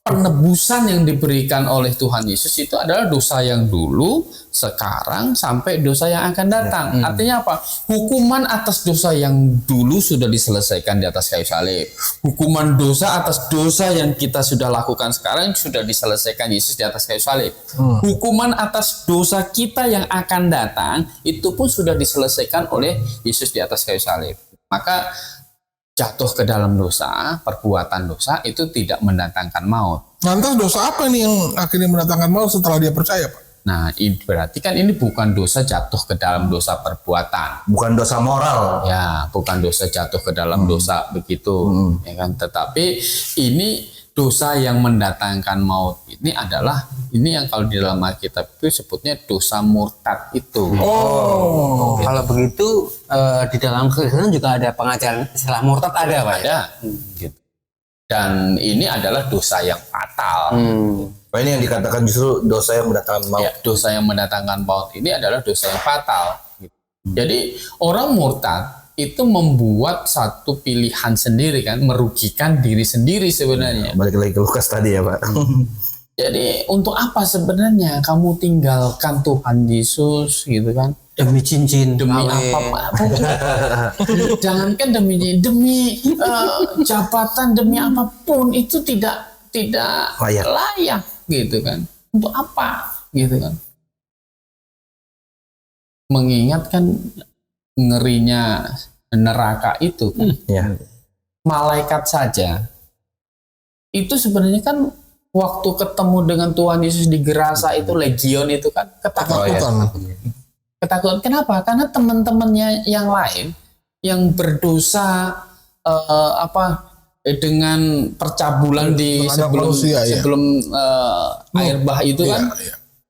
Speaker 1: penebusan yang diberikan oleh Tuhan Yesus itu adalah dosa yang dulu, sekarang, sampai dosa yang akan datang. Artinya apa? Hukuman atas dosa yang dulu sudah diselesaikan di atas kayu salib. Hukuman dosa atas dosa yang kita sudah lakukan sekarang sudah diselesaikan Yesus di atas kayu salib. Hukuman atas dosa kita yang akan datang itu pun sudah diselesaikan oleh Yesus di atas kayu salib. Maka jatuh ke dalam dosa, perbuatan dosa itu tidak mendatangkan maut.
Speaker 4: Lantas dosa apa nih yang akhirnya mendatangkan maut setelah dia percaya Pak?
Speaker 1: Nah, berarti kan ini bukan dosa jatuh ke dalam dosa perbuatan.
Speaker 3: Bukan dosa moral.
Speaker 1: Ya, bukan dosa jatuh ke dalam dosa begitu. Ya kan? Tetapi ini dosa yang mendatangkan maut ini adalah ini yang kalau di dalam Alkitab itu sebutnya dosa murtad itu.
Speaker 2: Kalau begitu di dalam Kristen juga ada pengajaran istilah murtad ada Pak ya?
Speaker 1: Ada. Gitu. Dan ini adalah dosa yang fatal.
Speaker 3: Nah, ini yang dikatakan justru dosa yang mendatangkan maut.
Speaker 1: Ya, dosa yang mendatangkan maut ini adalah dosa yang fatal. Jadi orang murtad itu membuat satu pilihan sendiri kan, merugikan diri sendiri sebenarnya.
Speaker 3: Balik lagi ke Lukas tadi ya Pak.
Speaker 1: Jadi untuk apa sebenarnya kamu tinggalkan Tuhan Yesus gitu kan?
Speaker 2: Demi cincin,
Speaker 1: Demi apa Pak? Jangankan demi jabatan, demi apapun itu tidak layak gitu kan. Untuk apa gitu kan? Mengingat kan ngerinya neraka itu kan.
Speaker 3: Ya.
Speaker 1: Malaikat saja itu sebenarnya kan waktu ketemu dengan Tuhan Yesus di Gerasa itu legion itu kan ketakutan. Ketakutan kenapa? Karena teman-temannya yang lain yang berdosa dengan percabulan di sebelum air bah itu kan.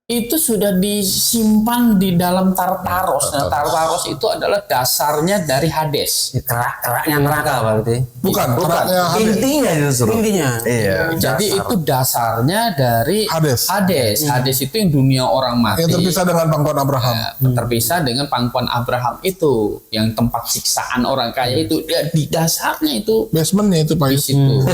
Speaker 1: Itu sudah disimpan di dalam Tartaros. Nah, Tartaros itu adalah dasarnya dari Hades.
Speaker 2: Keraknya neraka berarti.
Speaker 4: Bukan.
Speaker 3: Intinya justru.
Speaker 2: Intinya.
Speaker 3: Iya.
Speaker 1: Jadi itu dasarnya dari
Speaker 4: Hades.
Speaker 1: Hades itu yang dunia orang mati.
Speaker 4: Yang terpisah dengan pangkuan Abraham.
Speaker 1: Terpisah dengan pangkuan Abraham itu, yang tempat siksaan orang kaya itu. Di dasarnya itu
Speaker 4: Basementnya itu Pak.
Speaker 1: di situ.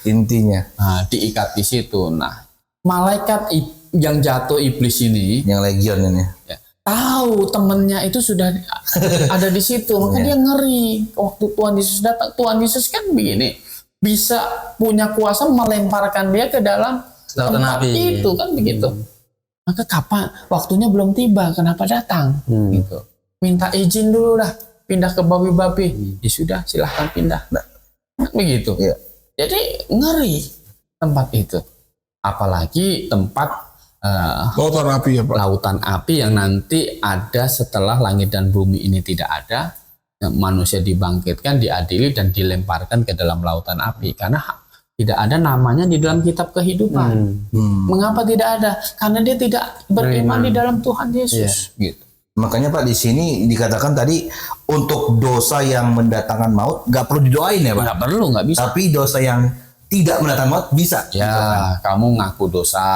Speaker 3: Intinya.
Speaker 1: Nah, diikat di situ. Nah, malaikat yang jatuh iblis ini
Speaker 3: Yang legion ini.
Speaker 1: ya, tahu temennya itu sudah ada di situ, maka dia ngeri. Waktu Tuhan Yesus datang, Tuhan Yesus kan begini, bisa punya kuasa melemparkan dia ke dalam tempat itu kan begitu. Maka kapan waktunya belum tiba, kenapa datang? Gitu. Minta izin dulu lah, pindah ke babi-babi. Ya sudah, silahkan pindah. Nah, begitu.
Speaker 3: Iya.
Speaker 1: Jadi ngeri tempat itu. Apalagi tempat
Speaker 4: Lautan api ya Pak.
Speaker 1: lautan api yang nanti ada setelah langit dan bumi ini tidak ada, manusia dibangkitkan, diadili dan dilemparkan ke dalam lautan api karena tidak ada namanya di dalam kitab kehidupan. Mengapa tidak ada? Karena dia tidak beriman di dalam Tuhan Yesus. Gitu.
Speaker 3: Makanya Pak di sini dikatakan tadi untuk dosa yang mendatangkan maut nggak perlu didoain ya Pak.
Speaker 1: Nggak perlu, nggak bisa.
Speaker 3: Tapi dosa yang tidak mendatangkan maut bisa.
Speaker 1: Ya, kamu ngaku dosa.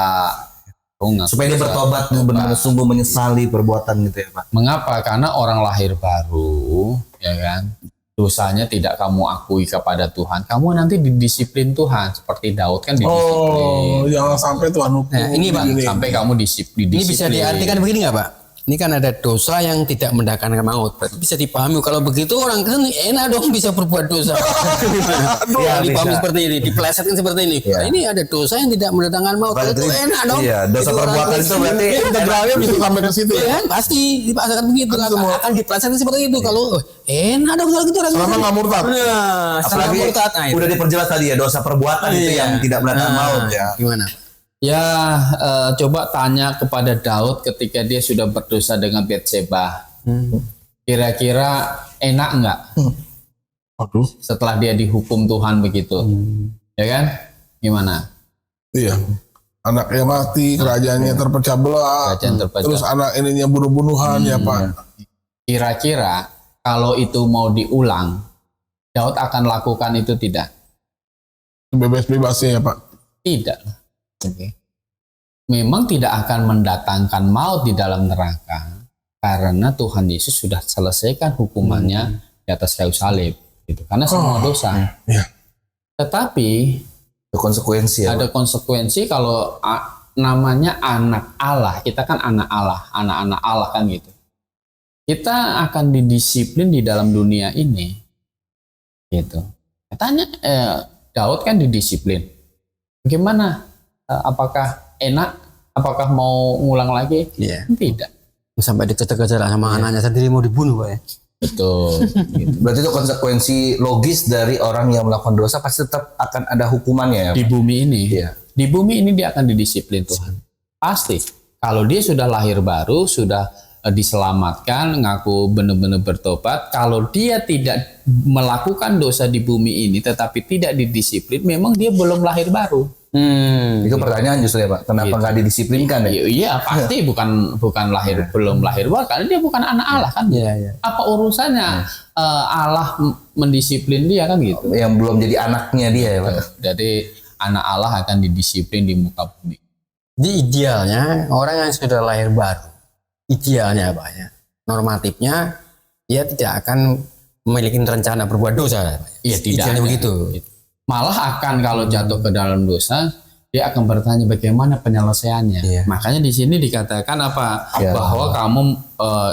Speaker 3: Supaya dia bertobat benar-benar sungguh menyesali perbuatan gitu ya Pak.
Speaker 1: Mengapa? Karena orang lahir baru, ya kan, dosanya tidak kamu akui kepada Tuhan, kamu nanti didisiplin Tuhan seperti Daud kan didisiplin.
Speaker 4: Oh, jangan sampai Tuhan hukum.
Speaker 2: Nah, ini Pak,
Speaker 1: Sampai kamu disiplin.
Speaker 2: ini bisa diartikan begini nggak Pak? Ini kan ada dosa yang tidak mendatangkan maut. Berarti bisa dipahami kalau begitu orang kan enak dong bisa berbuat dosa.
Speaker 3: Ya,
Speaker 2: dipahami
Speaker 3: bisa.
Speaker 2: seperti ini, dipelesetkan seperti ini.
Speaker 3: Ya.
Speaker 2: Nah, ini ada dosa yang tidak mendatangkan maut. Itu enak dong.
Speaker 3: Iya, dosa
Speaker 2: Itu
Speaker 3: perbuatan
Speaker 2: orang
Speaker 3: itu berarti
Speaker 4: Integralnya bisa sampai ke situ
Speaker 2: Iya
Speaker 4: ya.
Speaker 2: kan pasti dipaksakan begitu akan dipelesetkan seperti itu kalau enak dong kalau gitu orang
Speaker 4: Selama nggak murtad.
Speaker 2: Nah, setelah
Speaker 3: apalagi
Speaker 2: murtad nah, itu.
Speaker 3: udah diperjelas tadi ya dosa perbuatan itu
Speaker 2: Iya.
Speaker 3: yang tidak mendatangkan
Speaker 2: Nah,
Speaker 3: maut ya.
Speaker 2: Gimana?
Speaker 1: Ya, coba tanya kepada Daud ketika dia sudah berdosa dengan Batseba. Kira-kira enak nggak
Speaker 4: Aduh.
Speaker 1: setelah dia dihukum Tuhan begitu? Ya kan? Gimana?
Speaker 4: Iya. Anaknya mati, kerajaannya terpecah belah.
Speaker 1: Kerajaan terpecah.
Speaker 4: Terus anak ininya bunuh-bunuhan ya Pak.
Speaker 1: Kira-kira kalau itu mau diulang, Daud akan lakukan itu tidak?
Speaker 4: Bebas-bebasnya ya Pak.
Speaker 1: Tidak. Oke. Memang tidak akan mendatangkan maut di dalam neraka karena Tuhan Yesus sudah selesaikan hukumannya di atas kayu salib. Gitu. Karena semua dosa.
Speaker 4: Iya.
Speaker 1: Tetapi
Speaker 3: Itu konsekuensi ya.
Speaker 1: ada konsekuensi kalau namanya anak Allah. Kita kan anak Allah, anak-anak Allah kan gitu. Kita akan didisiplin di dalam dunia ini. Gitu. Katanya Daud kan didisiplin. Bagaimana? Apakah enak? Apakah mau ngulang lagi?
Speaker 2: Iya.
Speaker 1: Tidak.
Speaker 2: Sampai dikejar-kejar sama anaknya sendiri mau dibunuh Pak ya.
Speaker 1: Betul. Gitu.
Speaker 3: Berarti itu konsekuensi logis dari orang yang melakukan dosa pasti tetap akan ada hukumannya ya.
Speaker 1: Di bumi ini,
Speaker 3: Iya.
Speaker 1: di bumi ini dia akan didisiplin Tuhan. Pasti. Kalau dia sudah lahir baru, sudah diselamatkan, ngaku benar-benar bertobat. Kalau dia tidak melakukan dosa di bumi ini, tetapi tidak didisiplin, memang dia belum lahir baru.
Speaker 3: Itu pertanyaan justru ya Pak. Kenapa
Speaker 1: Gitu.
Speaker 3: nggak didisiplinkan ya?
Speaker 1: Iya pasti bukan lahir belum lahir baru karena dia bukan anak Allah kan.
Speaker 2: Iya.
Speaker 1: Apa urusannya Allah mendisiplin dia kan gitu.
Speaker 3: Yang belum jadi anaknya dia ya Pak.
Speaker 1: Jadi anak Allah akan didisiplin di muka bumi.
Speaker 2: Jadi idealnya orang yang sudah lahir baru, idealnya Pak ya, normatifnya dia tidak akan memiliki rencana berbuat dosa.
Speaker 1: Iya, tidak
Speaker 2: Idealnya
Speaker 1: ada.
Speaker 2: begitu.
Speaker 1: Malah akan kalau jatuh ke dalam dosa, dia akan bertanya bagaimana penyelesaiannya.
Speaker 2: Iya.
Speaker 1: Makanya di sini dikatakan apa?
Speaker 3: Ya.
Speaker 1: Bahwa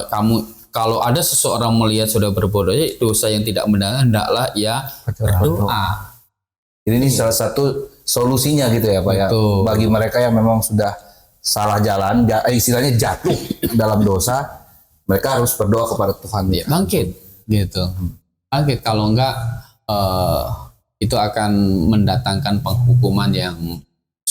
Speaker 1: kamu kalau ada seseorang melihat sudah berbuat dosa yang tidak benar, hendaklah ia berdoa.
Speaker 3: Jadi ini salah satu solusinya gitu ya Pak ya.
Speaker 1: Betul.
Speaker 3: Bagi mereka yang memang sudah salah jalan, istilahnya jatuh dalam dosa, mereka harus berdoa kepada Tuhan.
Speaker 1: Ya, bangkit gitu. Bangkit, kalau enggak itu akan mendatangkan penghukuman yang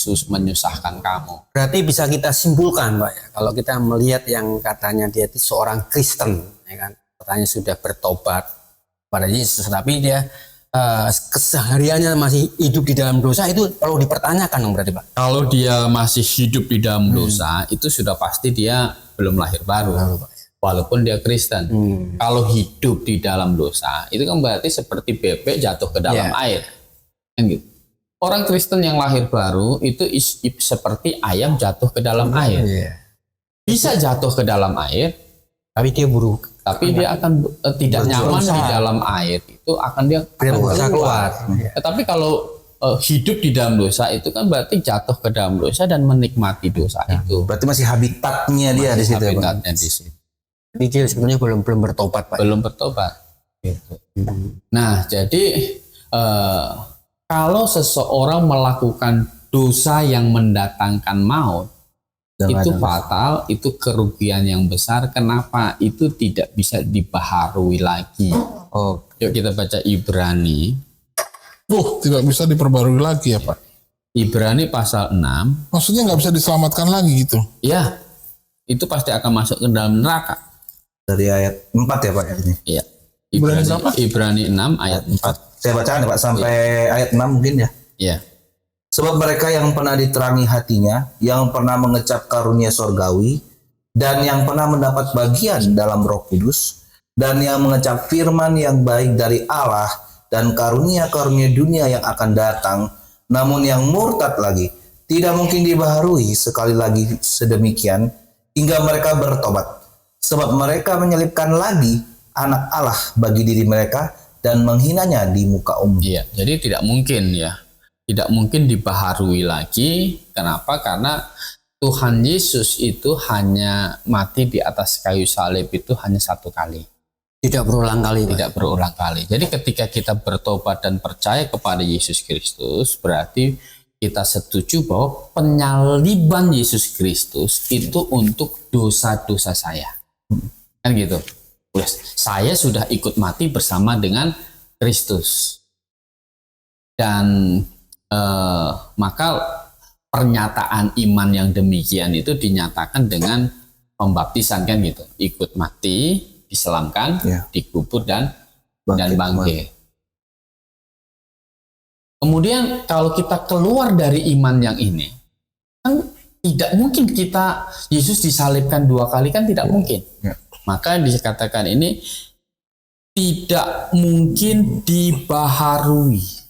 Speaker 1: menyusahkan kamu.
Speaker 2: Berarti bisa kita simpulkan Pak ya, kalau kita melihat yang katanya dia itu seorang Kristen, ya kan, katanya sudah bertobat pada Yesus, tapi dia kesehariannya masih hidup di dalam dosa, itu perlu dipertanyakan dong berarti Pak.
Speaker 1: Kalau dia masih hidup di dalam dosa, itu sudah pasti dia belum lahir baru. Walaupun dia Kristen. Kalau hidup di dalam dosa, itu kan berarti seperti bebek jatuh ke dalam air. Kan gitu. Orang Kristen yang lahir baru itu seperti ayam jatuh ke dalam air. Bisa jatuh ke dalam air,
Speaker 2: Tapi dia buruk.
Speaker 1: tapi dia akan tidak nyaman di dalam air. Itu akan dia
Speaker 2: Berusaha keluar.
Speaker 1: Tapi kalau hidup di dalam dosa itu kan berarti jatuh ke dalam dosa dan menikmati dosa itu.
Speaker 3: Berarti masih habitatnya dia di situ ya Pak.
Speaker 1: Habitatnya di situ.
Speaker 2: Jadi dia sebenarnya belum bertobat Pak.
Speaker 1: Belum bertobat. Gitu. Nah, jadi kalau seseorang melakukan dosa yang mendatangkan maut, itu fatal, itu kerugian yang besar. Kenapa? Itu tidak bisa dibaharui lagi. Yuk kita baca Ibrani.
Speaker 4: Tidak bisa diperbarui lagi ya Pak.
Speaker 1: Ibrani pasal 6.
Speaker 4: Maksudnya nggak bisa diselamatkan lagi gitu.
Speaker 1: Ya, itu pasti akan masuk ke dalam neraka.
Speaker 3: Dari ayat 4 ya Pak ini.
Speaker 1: Iya.
Speaker 4: Ibrani berapa?
Speaker 1: Ibrani 6 ayat 4.
Speaker 3: Saya bacakan ya Pak sampai ayat 6 mungkin ya.
Speaker 1: Iya.
Speaker 3: Sebab mereka yang pernah diterangi hatinya, yang pernah mengecap karunia sorgawi, dan yang pernah mendapat bagian dalam Roh Kudus, dan yang mengecap firman yang baik dari Allah, dan karunia-karunia dunia yang akan datang, namun yang murtad lagi, tidak mungkin dibaharui sekali lagi sedemikian, hingga mereka bertobat. Sebab mereka menyelipkan lagi anak Allah bagi diri mereka, dan menghinanya di muka umum.
Speaker 1: Iya, jadi tidak mungkin ya. Tidak mungkin dibaharui lagi. Kenapa? Karena Tuhan Yesus itu hanya mati di atas kayu salib itu hanya satu kali.
Speaker 2: Tidak berulang kali.
Speaker 1: Tidak berulang kali. Jadi ketika kita bertobat dan percaya kepada Yesus Kristus, berarti kita setuju bahwa penyaliban Yesus Kristus itu untuk dosa-dosa saya. Kan gitu. Saya sudah ikut mati bersama dengan Kristus. Dan maka pernyataan iman yang demikian itu dinyatakan dengan pembaptisan kan gitu, ikut mati, diselamkan, dikubur dan bangkit. Kemudian kalau kita keluar dari iman yang ini, kan tidak mungkin Yesus disalibkan 2 kali, kan tidak mungkin. Maka dikatakan ini tidak mungkin dibaharui.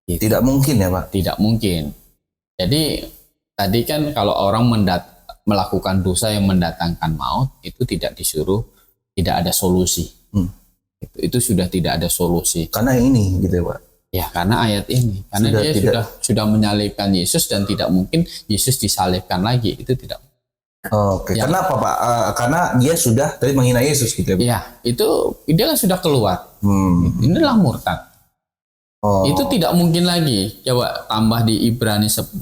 Speaker 3: Tidak mungkin ya Pak?
Speaker 1: Tidak mungkin. Jadi tadi kan kalau orang melakukan dosa yang mendatangkan maut, itu tidak disuruh, tidak ada solusi. Itu sudah tidak ada solusi.
Speaker 3: Karena ini gitu ya Pak?
Speaker 1: Ya karena ayat ini. Karena dia sudah menyalibkan Yesus dan tidak mungkin Yesus disalibkan lagi. Itu tidak.
Speaker 3: Oke. Kenapa Pak? Karena dia sudah tadi menghina Yesus gitu ya Pak?
Speaker 1: Ya, itu dia kan sudah keluar. Inilah murtad. Itu tidak mungkin lagi. Coba tambah di Ibrani 10.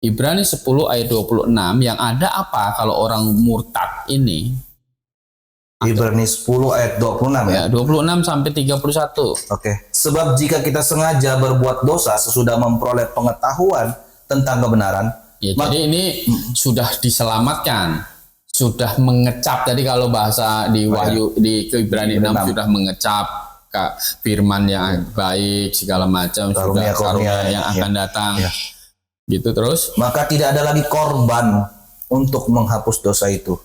Speaker 1: Ibrani 10 ayat 26. Yang ada apa kalau orang murtad ini?
Speaker 3: Ibrani 10 ayat 26 ya?
Speaker 1: 26 sampai 31.
Speaker 3: Oke. Sebab jika kita sengaja berbuat dosa sesudah memperoleh pengetahuan tentang kebenaran.
Speaker 1: Ya, jadi ini sudah diselamatkan. Sudah mengecap. Jadi kalau bahasa di Wahyu di Ibrani 6 sudah mengecap firman yang baik segala macam, sudah karunia yang akan datang. Gitu terus.
Speaker 3: Maka tidak ada lagi korban untuk menghapus dosa itu.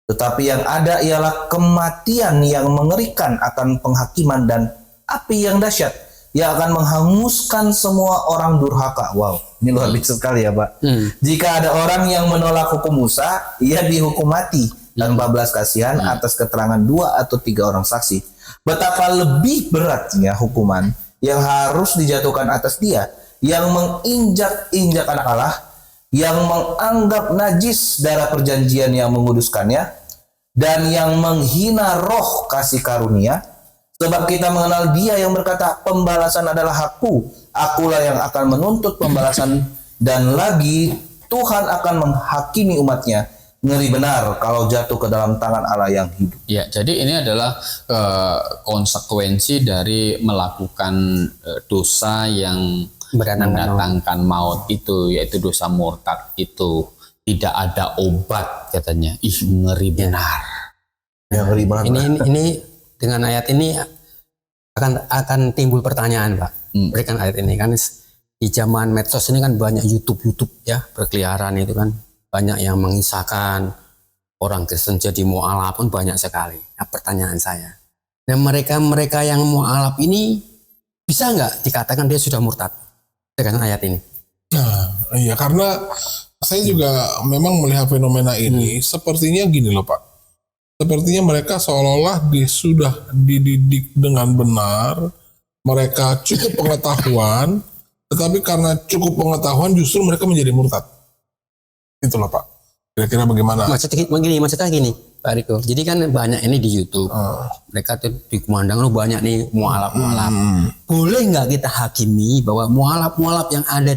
Speaker 3: Tetapi yang ada ialah kematian yang mengerikan akan penghakiman dan api yang dahsyat yang akan menghanguskan semua orang durhaka. Wow, ini luar biasa sekali ya Pak. Jika ada orang yang menolak hukum Musa, ia dihukum mati tanpa belas kasihan atas keterangan 2 atau 3 orang saksi. Betapa lebih beratnya hukuman yang harus dijatuhkan atas dia yang menginjak-injak anak Allah, yang menganggap najis darah perjanjian yang menguduskannya, dan yang menghina roh kasih karunia. Sebab kita mengenal dia yang berkata, pembalasan adalah hakku, akulah yang akan menuntut pembalasan, dan lagi Tuhan akan menghakimi umatnya. Ngeri benar kalau jatuh ke dalam tangan Allah yang hidup.
Speaker 1: Ya, jadi ini adalah konsekuensi dari melakukan dosa yang mendatangkan maut itu, yaitu dosa murtad itu. Tidak ada obat katanya. Ih, ngeri benar.
Speaker 3: Ya, ngeri banget.
Speaker 2: Ini dengan ayat ini akan timbul pertanyaan, Pak. Berikan ayat ini kan di zaman medsos ini kan banyak YouTube ya berkeliaran itu kan, banyak yang mengisahkan orang Kristen jadi mu'alaf pun banyak sekali. Nah, pertanyaan saya, nah mereka yang mu'alaf ini bisa nggak dikatakan dia sudah murtad dengan ayat ini?
Speaker 4: Nah, iya, karena saya juga memang melihat fenomena ini sepertinya gini loh Pak. Sepertinya mereka seolah-olah sudah dididik dengan benar, mereka cukup pengetahuan, tetapi karena cukup pengetahuan justru mereka menjadi murtad. Itulah Pak. Kira-kira bagaimana?
Speaker 2: Maksudnya gini, Pak Riko. Jadi kan banyak ini di YouTube. Mereka tuh dikumandang banyak nih mu'alaf. Boleh nggak kita hakimi bahwa mu'alaf yang ada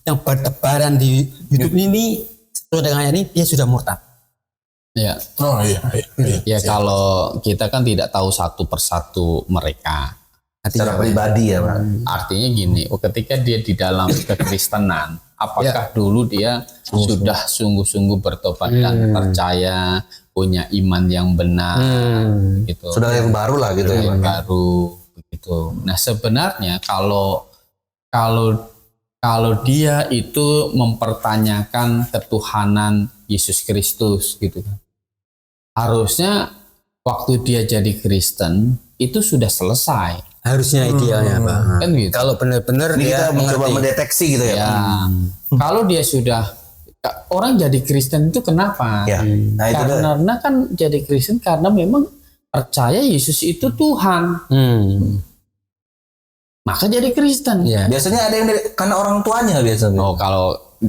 Speaker 2: yang bertebaran di YouTube ini sesuai dengan ayat ini dia sudah murtad?
Speaker 1: Ya.
Speaker 4: Oh iya.
Speaker 1: Ya kalau kita kan tidak tahu satu persatu mereka.
Speaker 3: Secara pribadi ya Pak.
Speaker 1: Artinya gini, ketika dia di dalam kekristenan, apakah dulu dia sudah sungguh-sungguh bertobat dan percaya, punya iman yang benar, gitu.
Speaker 3: Sudah yang baru lah gitu ya Pak.
Speaker 1: Baru begitu. Nah sebenarnya kalau dia itu mempertanyakan ketuhanan Yesus Kristus gitu kan, harusnya waktu dia jadi Kristen itu sudah selesai.
Speaker 2: Harusnya idealnya Pak.
Speaker 1: Kan gitu.
Speaker 2: Kalau benar-benar dia
Speaker 3: Kita mencoba mendeteksi gitu ya Pak.
Speaker 1: Ya, kalau dia sudah, orang jadi Kristen itu kenapa?
Speaker 3: Ya. Nah, itu
Speaker 1: Karena kan jadi Kristen karena memang percaya Yesus itu Tuhan. Maka jadi Kristen.
Speaker 2: Ya.
Speaker 3: biasanya ada yang karena orang tuanya biasanya.
Speaker 1: Oh,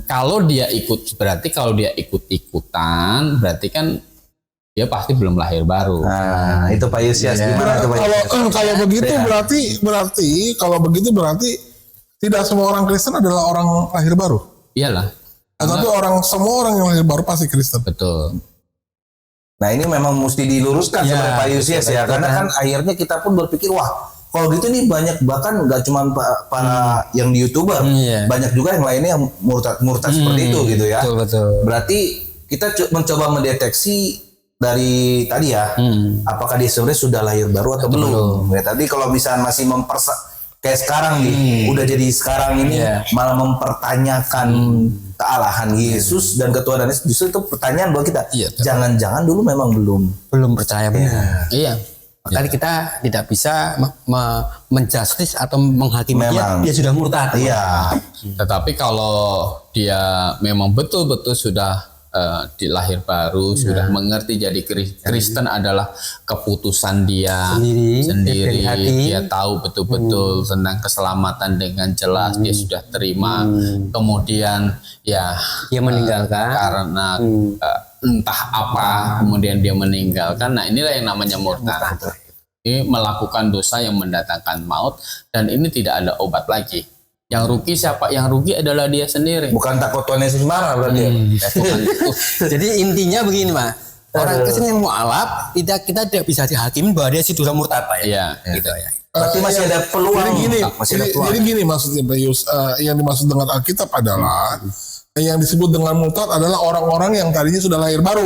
Speaker 1: kalau dia ikut, berarti kalau dia ikut-ikutan, berarti kan dia pasti belum lahir baru.
Speaker 3: Nah, itu Pak Yusias gimana tuh Pak Yusias?
Speaker 4: Kalau begitu berarti tidak semua orang Kristen adalah orang lahir baru.
Speaker 1: Iyalah.
Speaker 4: Tetapi semua orang yang lahir baru pasti Kristen.
Speaker 1: Betul.
Speaker 3: Nah, ini memang mesti diluruskan sebenarnya Pak Yusias ya, karena kan akhirnya kita pun berpikir wah, kalau gitu nih banyak, bahkan nggak cuma para yang di YouTuber, banyak juga yang lainnya yang murtad seperti itu gitu ya.
Speaker 2: Betul.
Speaker 3: Berarti kita mencoba mendeteksi dari tadi ya, apakah dia sebenarnya sudah lahir baru atau belum. Ya, tadi kalau misalnya masih kayak sekarang nih, udah jadi sekarang ini malah mempertanyakan kealahan Yesus dan ketuhanan Yesus, justru itu pertanyaan buat kita. Jangan-jangan dulu memang belum
Speaker 2: percaya benar. Iya. Makanya kita tidak bisa menjustis atau menghakimi dia sudah murtad.
Speaker 3: Iya.
Speaker 1: Tetapi kalau dia memang betul-betul sudah dilahir baru, sudah mengerti jadi Kristen adalah keputusan dia sendiri. Dia tahu betul-betul tentang keselamatan dengan jelas, dia sudah terima. Kemudian dia meninggalkan karena entah apa, kemudian dia meninggalkan. Nah, inilah yang namanya murtad. Ini melakukan dosa yang mendatangkan maut, dan ini tidak ada obat lagi. Yang rugi siapa? Yang rugi adalah dia sendiri.
Speaker 3: Bukan takut Tuhan Yesus marah berarti.
Speaker 2: Jadi intinya begini Pak, orang Kristen yang mu'alaf kita tidak bisa dihakimi bahwa dia sudah murtad Pak ya. Gitu ya.
Speaker 3: Berarti masih ada peluang.
Speaker 4: Jadi gini maksudnya Pak Yus, yang dimaksud dengan Alkitab adalah yang disebut dengan murtad adalah orang-orang yang tadinya sudah lahir baru,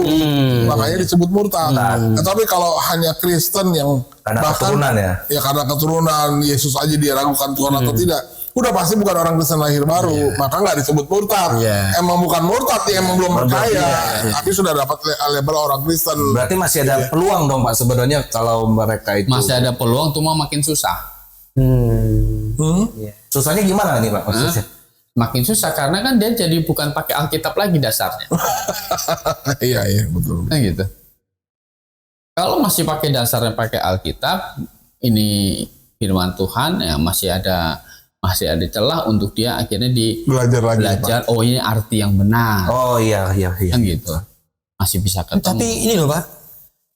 Speaker 4: makanya disebut murtad. Tetapi kalau hanya Kristen yang
Speaker 3: karena keturunan ya
Speaker 4: karena keturunan Yesus aja dia ragukan Tuhan atau tidak, udah pasti bukan orang Kristen lahir baru, maka nggak disebut murtad. Emang bukan murtad, ya emang belum percaya, tapi sudah dapat label orang Kristen.
Speaker 3: Berarti masih ada peluang dong Pak sebenarnya kalau mereka itu.
Speaker 1: Masih ada peluang, cuma makin susah.
Speaker 3: Susahnya gimana nih Pak maksudnya?
Speaker 1: Makin susah karena kan dia jadi bukan pakai Alkitab lagi dasarnya.
Speaker 4: Iya betul.
Speaker 1: Nah gitu. Kalau masih pakai dasarnya pakai Alkitab, ini firman Tuhan ya masih ada celah untuk dia akhirnya
Speaker 4: Belajar lagi. Pak.
Speaker 1: Oh ini arti yang benar.
Speaker 3: Oh iya.
Speaker 1: Kan gitu. Masih bisa ketemu.
Speaker 2: Tapi ini loh Pak,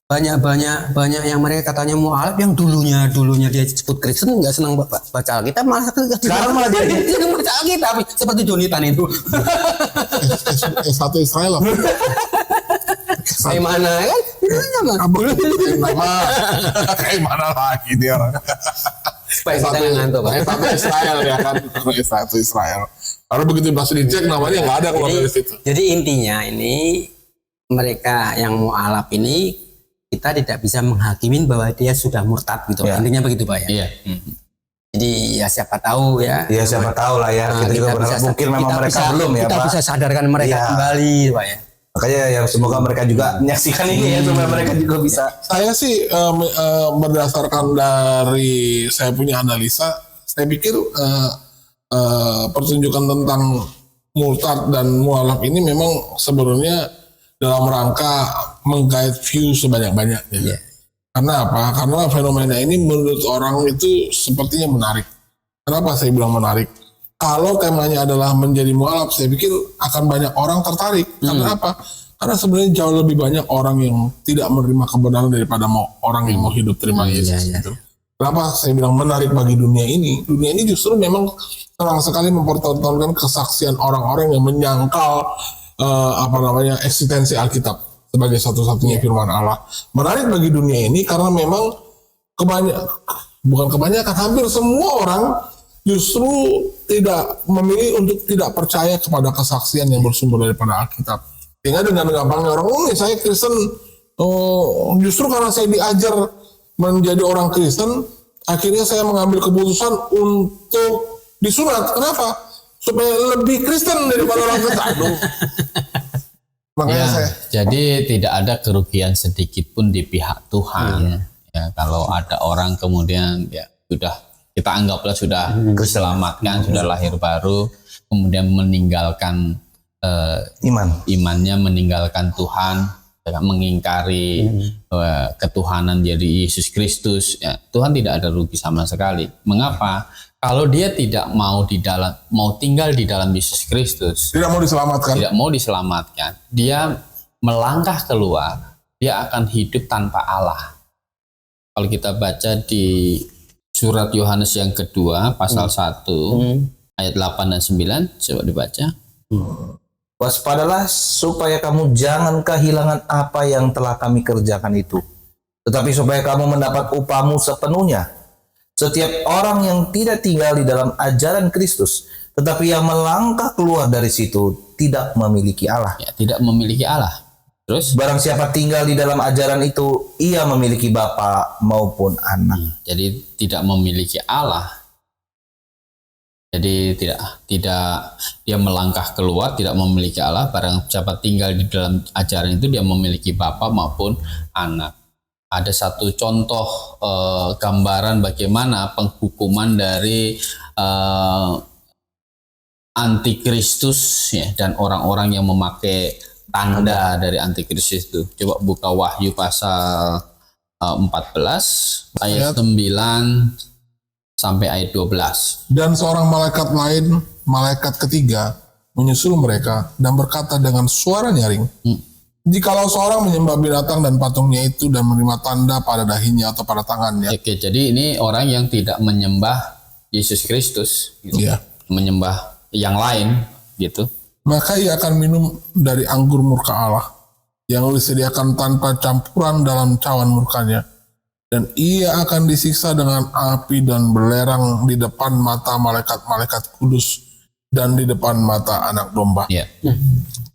Speaker 2: banyak yang mereka katanya mualaf yang dulunya dia disebut Kristen nggak senang baca Alkitab, malah
Speaker 3: Sekarang malah dia
Speaker 2: senang baca Alkitab seperti Jonitan itu.
Speaker 4: Satu Israel.
Speaker 2: Kayak mana kan?
Speaker 4: Kayak mana lagi dia orang.
Speaker 2: Supaya kita nggak ngantuk Pak.
Speaker 4: Satu Israel ya kan. Satu Israel. Lalu begitu masuk dicek namanya nggak ada keluar dari situ.
Speaker 2: Jadi intinya ini mereka yang mualaf ini kita tidak bisa menghakimin bahwa dia sudah murtad gitu.
Speaker 3: Ya.
Speaker 2: Intinya begitu Pak ya.
Speaker 1: Iya.
Speaker 2: Jadi ya siapa tahu ya.
Speaker 3: Ya siapa tahu lah ya. Kita juga berharap mungkin memang mereka belum ya
Speaker 2: kita
Speaker 3: Pak.
Speaker 2: bisa sadarkan mereka kembali Pak ya.
Speaker 3: Makanya ya semoga mereka juga menyaksikan ini ya supaya mereka juga bisa.
Speaker 4: Saya sih berdasarkan dari saya punya analisa, saya pikir pertunjukan tentang murtad dan mualaf ini memang sebenarnya dalam rangka menggait view sebanyak-banyaknya.
Speaker 2: Yeah.
Speaker 4: Karena apa? Karena fenomena ini menurut orang itu sepertinya menarik. Kenapa saya bilang menarik? Kalau temanya adalah menjadi mualaf, saya pikir akan banyak orang tertarik. Karena apa? Karena sebenarnya jauh lebih banyak orang yang tidak menerima kebenaran daripada orang yang mau hidup terima Yesus. Gitu. Kenapa saya bilang menarik bagi dunia ini? Dunia ini justru memang senang sekali mempertontonkan kesaksian orang-orang yang menyangkal eksistensi Alkitab sebagai satu-satunya firman Allah. Menarik bagi dunia ini karena memang bukan kebanyakan, hampir semua orang justru tidak memilih untuk tidak percaya kepada kesaksian yang bersumber daripada Alkitab. Sehingga dengan gampangnya orang, saya Kristen, justru karena saya diajar menjadi orang Kristen, akhirnya saya mengambil keputusan untuk disunat. Kenapa? Supaya lebih Kristen daripada orang Kristen. Makanya saya.
Speaker 1: Jadi tidak ada kerugian sedikit pun di pihak Tuhan. Ya, kalau ada orang kemudian ya sudah kita anggaplah sudah diselamatkan, sudah lahir baru, kemudian meninggalkan imannya, meninggalkan Tuhan, mengingkari ketuhanan jadi Yesus Kristus. Ya, Tuhan tidak ada rugi sama sekali. Mengapa? Kalau dia tidak mau tinggal di dalam Yesus Kristus, tidak mau diselamatkan, dia melangkah keluar, dia akan hidup tanpa Allah. Kalau kita baca di surat Yohanes yang kedua, pasal 1, ayat 8 dan 9, coba dibaca.
Speaker 3: Waspadalah supaya kamu jangan kehilangan apa yang telah kami kerjakan itu, tetapi supaya kamu mendapat upahmu sepenuhnya. Setiap orang yang tidak tinggal di dalam ajaran Kristus, tetapi yang melangkah keluar dari situ, tidak memiliki Allah.
Speaker 1: Ya, tidak memiliki Allah. Terus?
Speaker 3: Barang siapa tinggal di dalam ajaran itu, ia memiliki bapa maupun anak.
Speaker 1: Jadi tidak memiliki Allah. Jadi tidak dia melangkah keluar, tidak memiliki Allah. Barang siapa tinggal di dalam ajaran itu, dia memiliki bapa maupun anak. Ada satu contoh gambaran bagaimana penghukuman dari antikristus ya, dan orang-orang yang memakai tanda dari antikristus itu. Coba buka Wahyu pasal 14 ayat 9 sampai ayat 12.
Speaker 4: Dan seorang malaikat lain, malaikat ketiga, menyusul mereka dan berkata dengan suara nyaring, jikalau seorang menyembah binatang dan patungnya itu dan menerima tanda pada dahinya atau pada tangannya.
Speaker 1: Oke, jadi ini orang yang tidak menyembah Yesus Kristus, gitu.
Speaker 4: Iya.
Speaker 1: Menyembah yang lain, gitu.
Speaker 4: Maka ia akan minum dari anggur murka Allah yang disediakan tanpa campuran dalam cawan murkanya. Dan ia akan disiksa dengan api dan belerang di depan mata malaikat-malaikat kudus dan di depan mata anak domba.
Speaker 1: Ya.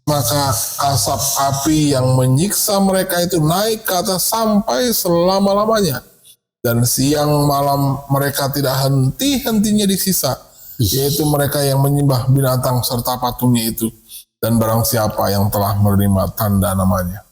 Speaker 4: Maka asap api yang menyiksa mereka itu naik ke atas sampai selama-lamanya. Dan siang malam mereka tidak henti-hentinya disiksa, yaitu mereka yang menyembah binatang serta patungnya itu, dan barang siapa yang telah menerima tanda namanya.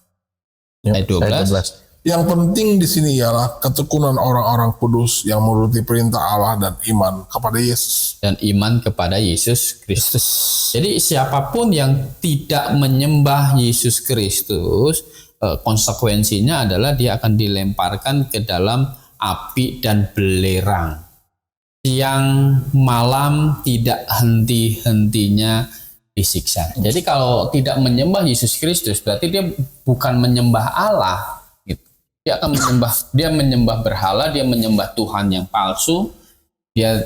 Speaker 1: Ayat 12.
Speaker 4: Yang penting di sini ialah ketekunan orang-orang kudus yang menuruti perintah Allah dan iman kepada Yesus.
Speaker 1: Dan iman kepada Yesus Kristus. Jadi siapapun yang tidak menyembah Yesus Kristus, konsekuensinya adalah dia akan dilemparkan ke dalam api dan belerang. Siang malam tidak henti-hentinya disiksa. Jadi kalau tidak menyembah Yesus Kristus berarti dia bukan menyembah Allah, gitu. Dia menyembah berhala, dia menyembah Tuhan yang palsu. Dia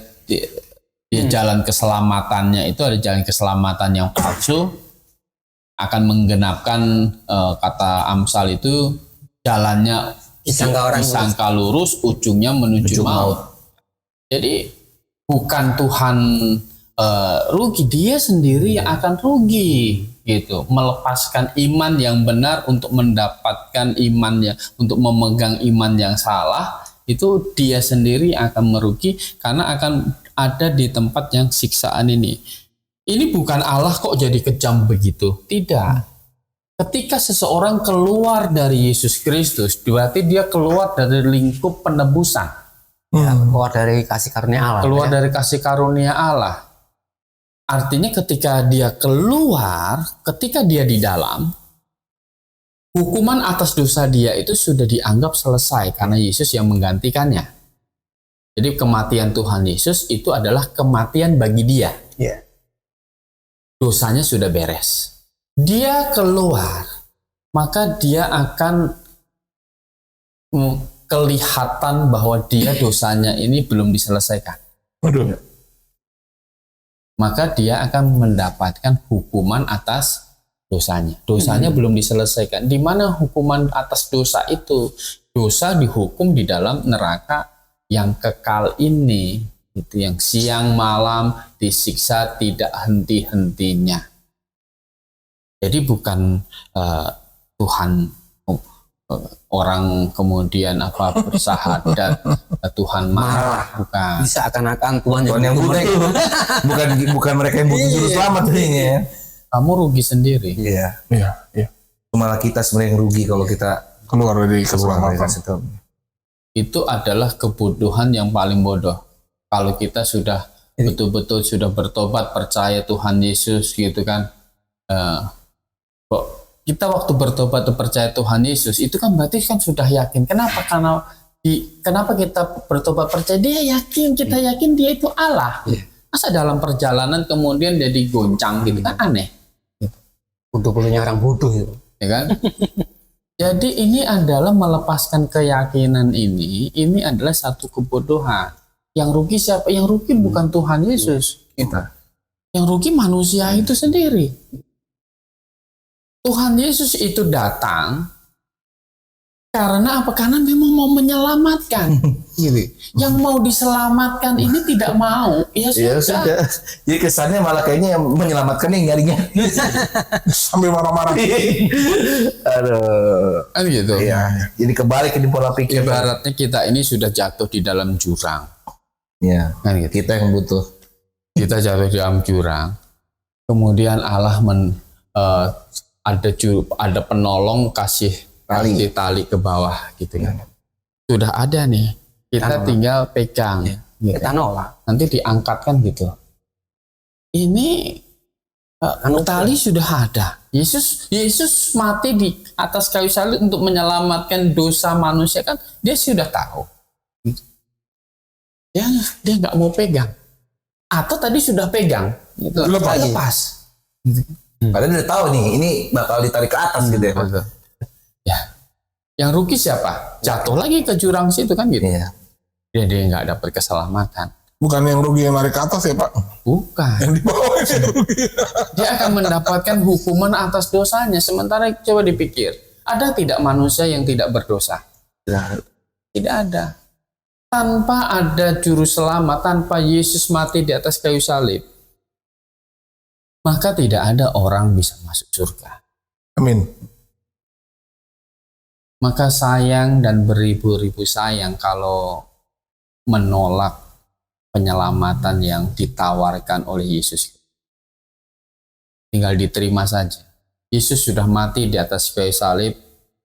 Speaker 1: jalan keselamatannya itu ada jalan keselamatan yang palsu, akan menggenapkan kata Amsal itu jalannya disangka lurus, ujungnya menuju maut. Jadi bukan Tuhan rugi, dia sendiri yang akan rugi, gitu. Melepaskan iman yang benar untuk mendapatkan imannya, untuk memegang iman yang salah, itu dia sendiri akan merugi karena akan ada di tempat yang siksaan ini. Ini bukan Allah kok jadi kejam begitu, tidak. Ketika seseorang keluar dari Yesus Kristus, berarti dia keluar dari lingkup penebusan.
Speaker 2: Ya, keluar dari kasih karunia Allah.
Speaker 1: Keluar dari kasih karunia Allah. Artinya ketika dia keluar, ketika dia di dalam, hukuman atas dosa dia itu sudah dianggap selesai karena Yesus yang menggantikannya. Jadi kematian Tuhan Yesus itu adalah kematian bagi dia.
Speaker 2: Ya.
Speaker 1: Dosanya sudah beres. Dia keluar, maka dia akan kelihatan bahwa dia dosanya ini belum diselesaikan.
Speaker 4: Waduh.
Speaker 1: Maka dia akan mendapatkan hukuman atas dosanya. Dosanya belum diselesaikan. Di mana hukuman atas dosa itu? Dosa dihukum di dalam neraka yang kekal ini, itu yang siang malam disiksa tidak henti-hentinya. Jadi bukan Tuhan orang kemudian bersahadat Tuhan marah, bukan.
Speaker 2: Bisa akan-akan Tuhan
Speaker 3: yang butuh. bukan mereka yang butuh juru selamat ini ya.
Speaker 1: Kamu rugi sendiri.
Speaker 3: Iya.
Speaker 4: Iya.
Speaker 3: Malah kita sebenarnya yang rugi kalau kita
Speaker 4: Keluar dari keselamatan.
Speaker 1: Itu adalah kebodohan yang paling bodoh. Kalau kita sudah betul-betul sudah bertobat, percaya Tuhan Yesus gitu kan. Kok kita waktu bertobat dan percaya Tuhan Yesus itu kan berarti kan sudah yakin. Kenapa? Kenapa kita bertobat percaya? Dia yakin, kita yakin dia itu Allah. Masa dalam perjalanan kemudian jadi goncang gitu kan aneh.
Speaker 2: bodoh-bodohnya orang bodoh itu.
Speaker 1: Ya kan? Jadi ini adalah melepaskan keyakinan ini adalah satu kebodohan. Yang rugi siapa? Yang rugi bukan Tuhan Yesus.
Speaker 3: Kita.
Speaker 1: Yang rugi manusia itu sendiri. Tuhan Yesus itu datang karena apa? Karena memang mau menyelamatkan. Gitu. Yang mau diselamatkan ini tidak mau. Ya sudah.
Speaker 3: Jadi kesannya malah kayaknya yang menyelamatkan yang nyarinya.
Speaker 4: Sambil marah-marah.
Speaker 3: Aduh.
Speaker 1: Kan gitu.
Speaker 3: Iya. Jadi kebalik ini pola pikir.
Speaker 1: Ibaratnya kita ini sudah jatuh di dalam jurang.
Speaker 3: Iya.
Speaker 1: Kan gitu.
Speaker 3: Kita yang butuh.
Speaker 1: Kita jatuh di dalam jurang. Kemudian Allah ada penolong kasih tali ke bawah gitu kan. Sudah ada nih. Kita tinggal pegang. Gitu.
Speaker 2: Kita nolak.
Speaker 1: Nanti diangkat kan gitu. Ini tali sudah ada. Yesus mati di atas kayu salib untuk menyelamatkan dosa manusia kan. Dia sudah tahu. Dia nggak mau pegang. Atau tadi sudah pegang. Gitu. Lepas.
Speaker 3: Padahal udah tahu nih, ini bakal ditarik ke atas gitu ya.
Speaker 1: Ya, yang rugi siapa? Jatuh lagi ke jurang situ kan gitu.
Speaker 3: Iya.
Speaker 1: Dia nggak dapat keselamatan.
Speaker 4: Bukan yang rugi yang narik ke atas ya Pak?
Speaker 1: Bukan.
Speaker 4: Yang di bawah yang rugi.
Speaker 1: Dia akan mendapatkan hukuman atas dosanya. Sementara coba dipikir, ada tidak manusia yang tidak berdosa? Tidak ada. Tanpa ada juru selamat, tanpa Yesus mati di atas kayu salib, maka tidak ada orang bisa masuk surga.
Speaker 4: Amin.
Speaker 1: Maka sayang dan beribu-ribu sayang kalau menolak penyelamatan yang ditawarkan oleh Yesus. Tinggal diterima saja. Yesus sudah mati di atas kayu salib,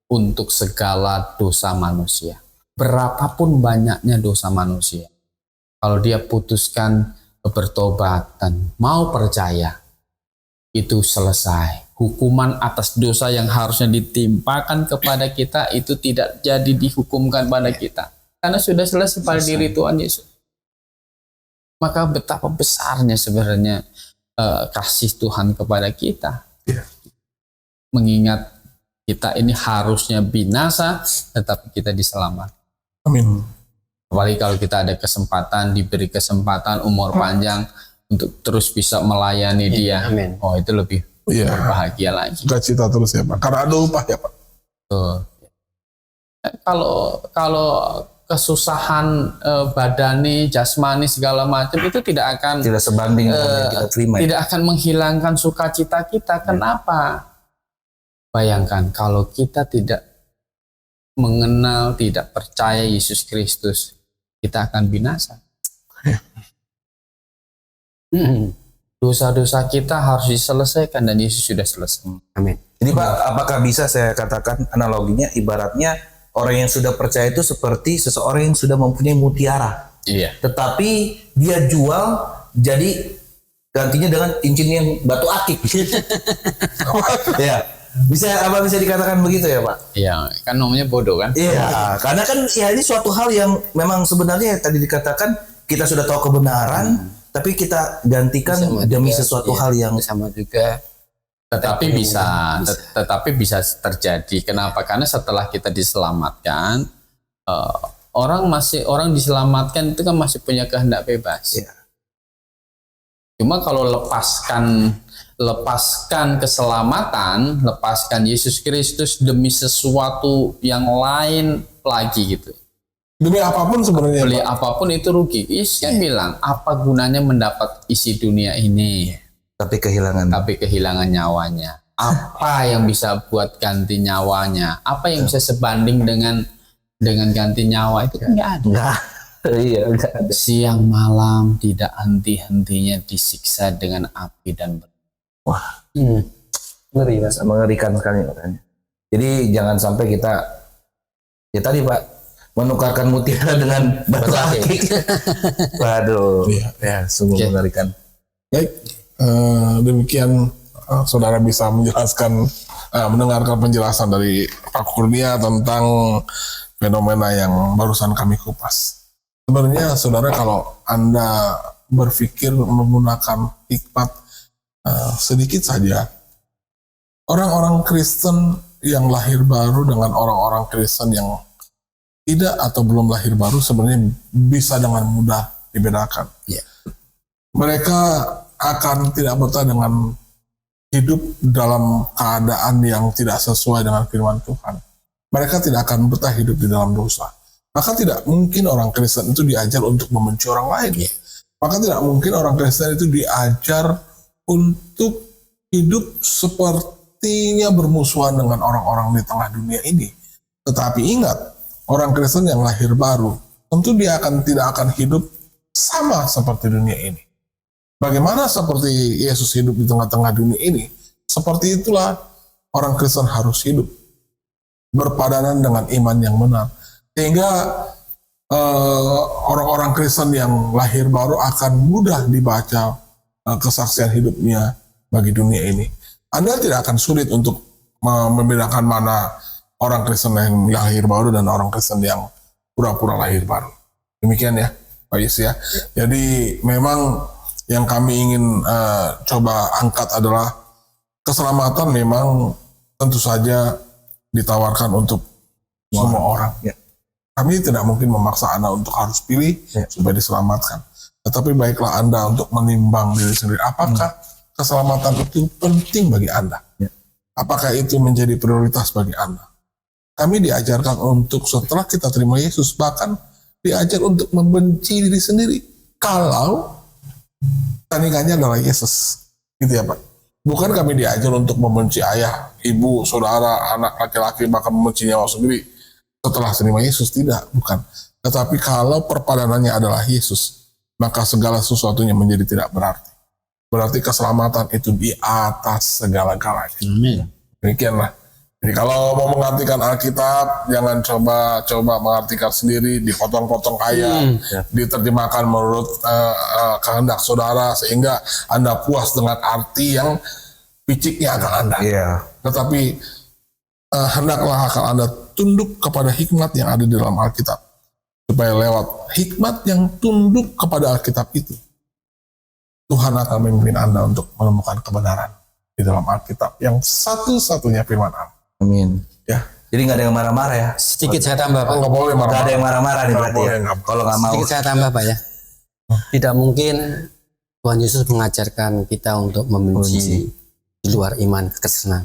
Speaker 1: untuk segala dosa manusia. Berapapun banyaknya dosa manusia, kalau dia putuskan bertobat dan mau percaya, itu selesai. Hukuman atas dosa yang harusnya ditimpakan kepada kita itu tidak jadi dihukumkan pada kita, karena sudah selesai pada diri Tuhan Yesus. Maka betapa besarnya sebenarnya kasih Tuhan kepada kita. Mengingat kita ini harusnya binasa, tetapi kita diselamatkan.
Speaker 4: Amin.
Speaker 1: Apalagi kalau kita ada kesempatan, diberi kesempatan umur panjang untuk terus bisa melayani Dia.
Speaker 2: Amin.
Speaker 1: Oh, itu lebih
Speaker 4: Iya.
Speaker 1: berbahagia lagi.
Speaker 4: Sukacita terus ya Pak. Karena ada upah ya Pak.
Speaker 1: Tuh. Kalau kesusahan badani, jasmani segala macam itu tidak akan
Speaker 3: Tidak sebanding dengan yang kita terima.
Speaker 1: tidak akan menghilangkan sukacita kita. Kenapa? Bayangkan kalau kita tidak mengenal, tidak percaya Yesus Kristus, kita akan binasa. Dosa-dosa kita harus diselesaikan dan Yesus sudah selesai.
Speaker 2: Amin.
Speaker 3: Jadi Pak, apakah bisa saya katakan analoginya ibaratnya orang yang sudah percaya itu seperti seseorang yang sudah mempunyai mutiara,
Speaker 1: Iya.
Speaker 3: tetapi dia jual jadi gantinya dengan cincin yang batu akik. Ya, bisa dikatakan begitu ya Pak?
Speaker 1: Iya, kan namanya bodoh kan?
Speaker 3: Iya, karena kan ya ini suatu hal yang memang sebenarnya tadi dikatakan kita sudah tahu kebenaran, tapi kita gantikan
Speaker 2: Sama
Speaker 3: demi
Speaker 2: juga,
Speaker 3: sesuatu
Speaker 2: iya,
Speaker 3: hal yang
Speaker 2: sama juga.
Speaker 1: Tetapi bisa terjadi. Kenapa? Karena setelah kita diselamatkan, orang diselamatkan itu kan masih punya kehendak bebas.
Speaker 3: Iya.
Speaker 1: Cuma kalau lepaskan keselamatan, lepaskan Yesus Kristus demi sesuatu yang lain lagi gitu.
Speaker 4: Demi apapun sebenarnya
Speaker 1: Beli
Speaker 4: Pak.
Speaker 1: apapun itu rugi. Yesus kan bilang, apa gunanya mendapat isi dunia ini,
Speaker 3: tapi kehilangan.
Speaker 1: tapi kehilangan nyawanya? Apa yang bisa buat ganti nyawanya? Apa yang bisa sebanding dengan ganti nyawa? Itu kan nggak ada.
Speaker 3: Enggak. Iya, enggak ada.
Speaker 1: Siang malam tidak henti-hentinya disiksa dengan api dan
Speaker 3: Wah,
Speaker 2: Ngeri Mas.
Speaker 3: mengerikan sekali makanya. Jadi jangan sampai kita ya tadi Pak menukarkan mutiara dengan batu akik. Waduh,
Speaker 4: Iya.
Speaker 3: ya sungguh
Speaker 1: Oke.
Speaker 3: mengerikan.
Speaker 4: Baik, demikian saudara bisa menjelaskan, mendengarkan penjelasan dari Pak Kurnia tentang fenomena yang barusan kami kupas. Sebenarnya saudara kalau Anda berpikir menggunakan hikmat sedikit saja, orang-orang Kristen yang lahir baru dengan orang-orang Kristen yang tidak atau belum lahir baru sebenarnya bisa dengan mudah dibedakan.
Speaker 2: Iya.
Speaker 4: Mereka akan tidak betah dengan hidup dalam keadaan yang tidak sesuai dengan firman Tuhan. Mereka tidak akan betah hidup di dalam dosa. Maka tidak mungkin orang Kristen itu diajar untuk membenci orang lain. Maka tidak mungkin orang Kristen itu diajar untuk hidup sepertinya bermusuhan dengan orang-orang di tengah dunia ini. Tetapi ingat, orang Kristen yang lahir baru, tentu dia tidak akan hidup sama seperti dunia ini. Bagaimana seperti Yesus hidup di tengah-tengah dunia ini, seperti itulah orang Kristen harus hidup, berpadanan dengan iman yang benar. Sehingga orang-orang Kristen yang lahir baru akan mudah dibaca kesaksian hidupnya bagi dunia ini. Anda tidak akan sulit untuk membedakan mana orang Kristen yang lahir baru dan orang Kristen yang pura-pura lahir baru. Demikian ya Pak Yus ya. Jadi memang yang kami ingin coba angkat adalah keselamatan memang tentu saja ditawarkan untuk semua orang.
Speaker 3: Ya.
Speaker 4: Kami tidak mungkin memaksa Anda untuk harus pilih supaya diselamatkan. Tetapi baiklah Anda untuk menimbang diri sendiri. Apakah keselamatan itu penting bagi Anda?
Speaker 3: Ya.
Speaker 4: Apakah itu menjadi prioritas bagi Anda? Kami diajarkan untuk setelah kita terima Yesus, bahkan diajar untuk membenci diri sendiri. Kalau tandingannya adalah Yesus. Gitu ya Pak. Bukan kami diajar untuk membenci ayah, ibu, saudara, anak laki-laki, bahkan membenci nyawa sendiri setelah terima Yesus. Tidak, bukan. Tetapi kalau perpadanannya adalah Yesus, maka segala sesuatunya menjadi tidak berarti. Berarti keselamatan itu di atas segala-galanya.
Speaker 1: Amin.
Speaker 4: Demikianlah Jadi kalau mau mengartikan Alkitab, jangan coba mengartikan sendiri, dipotong-potong ayat, diterjemahkan menurut kehendak saudara sehingga Anda puas dengan arti yang piciknya akal Anda.
Speaker 3: Iya.
Speaker 4: Tetapi hendaklah akal Anda tunduk kepada hikmat yang ada di dalam Alkitab, supaya lewat hikmat yang tunduk kepada Alkitab itu, Tuhan akan memimpin Anda untuk menemukan kebenaran di dalam Alkitab yang satu-satunya firman Allah.
Speaker 3: Amin.
Speaker 4: Ya,
Speaker 3: Jadi nggak ada yang marah-marah ya.
Speaker 2: Sedikit saya tambah Pak.
Speaker 4: nggak boleh
Speaker 3: Nggak ada
Speaker 4: marah-marah.
Speaker 3: yang marah-marah nih
Speaker 4: Nggak
Speaker 3: berarti
Speaker 4: boleh,
Speaker 3: ya.
Speaker 4: nggak
Speaker 3: Kalau nggak mau.
Speaker 2: Sedikit saya tambah Pak ya. Tidak mungkin Tuhan Yesus mengajarkan kita untuk membenci di luar iman kekristenan.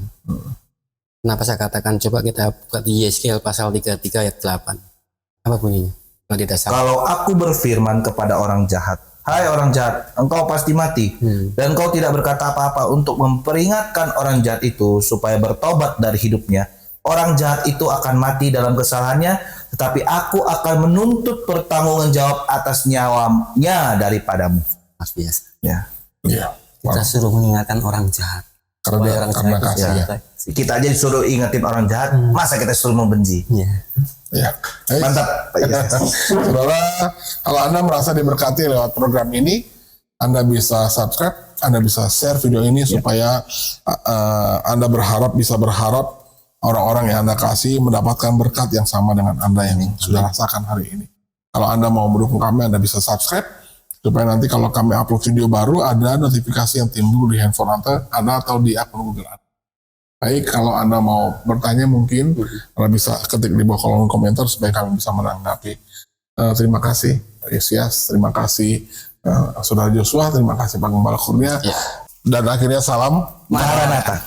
Speaker 2: Kenapa saya katakan coba kita buka di Yeskiel pasal 33 ayat 8. Apa bunyinya? Kalau tidak salah.
Speaker 3: Kalau aku berfirman kepada orang jahat, hai orang jahat, engkau pasti mati. Dan engkau tidak berkata apa-apa untuk memperingatkan orang jahat itu supaya bertobat dari hidupnya. Orang jahat itu akan mati dalam kesalahannya, tetapi aku akan menuntut pertanggunganjawab atas nyawanya daripadamu.
Speaker 2: Mas biasa.
Speaker 3: Ya.
Speaker 4: Iya.
Speaker 2: Kita suruh mengingatkan orang jahat.
Speaker 4: Karena
Speaker 2: Supaya
Speaker 4: kasih.
Speaker 2: jahat.
Speaker 4: Ya.
Speaker 3: Kita aja disuruh ingetin orang jahat, masa kita suruh membenci?
Speaker 2: Iya.
Speaker 4: Ya.
Speaker 3: Mantap.
Speaker 4: Saudara, kalau Anda merasa diberkati lewat program ini, Anda bisa subscribe, Anda bisa share video ini supaya Anda bisa berharap orang-orang yang Anda kasih mendapatkan berkat yang sama dengan Anda yang sudah rasakan hari ini. Kalau Anda mau mendukung kami, Anda bisa subscribe supaya nanti kalau kami upload video baru ada notifikasi yang timbul di handphone Anda atau di akun Google Anda. Baik, kalau Anda mau bertanya mungkin Anda bisa ketik di bawah kolom komentar supaya kami bisa menanggapi. Terima kasih Pak Yesias, terima kasih Saudara Joshua, terima kasih Pak Gembala Kurnia. Dan akhirnya salam
Speaker 3: Maranatha.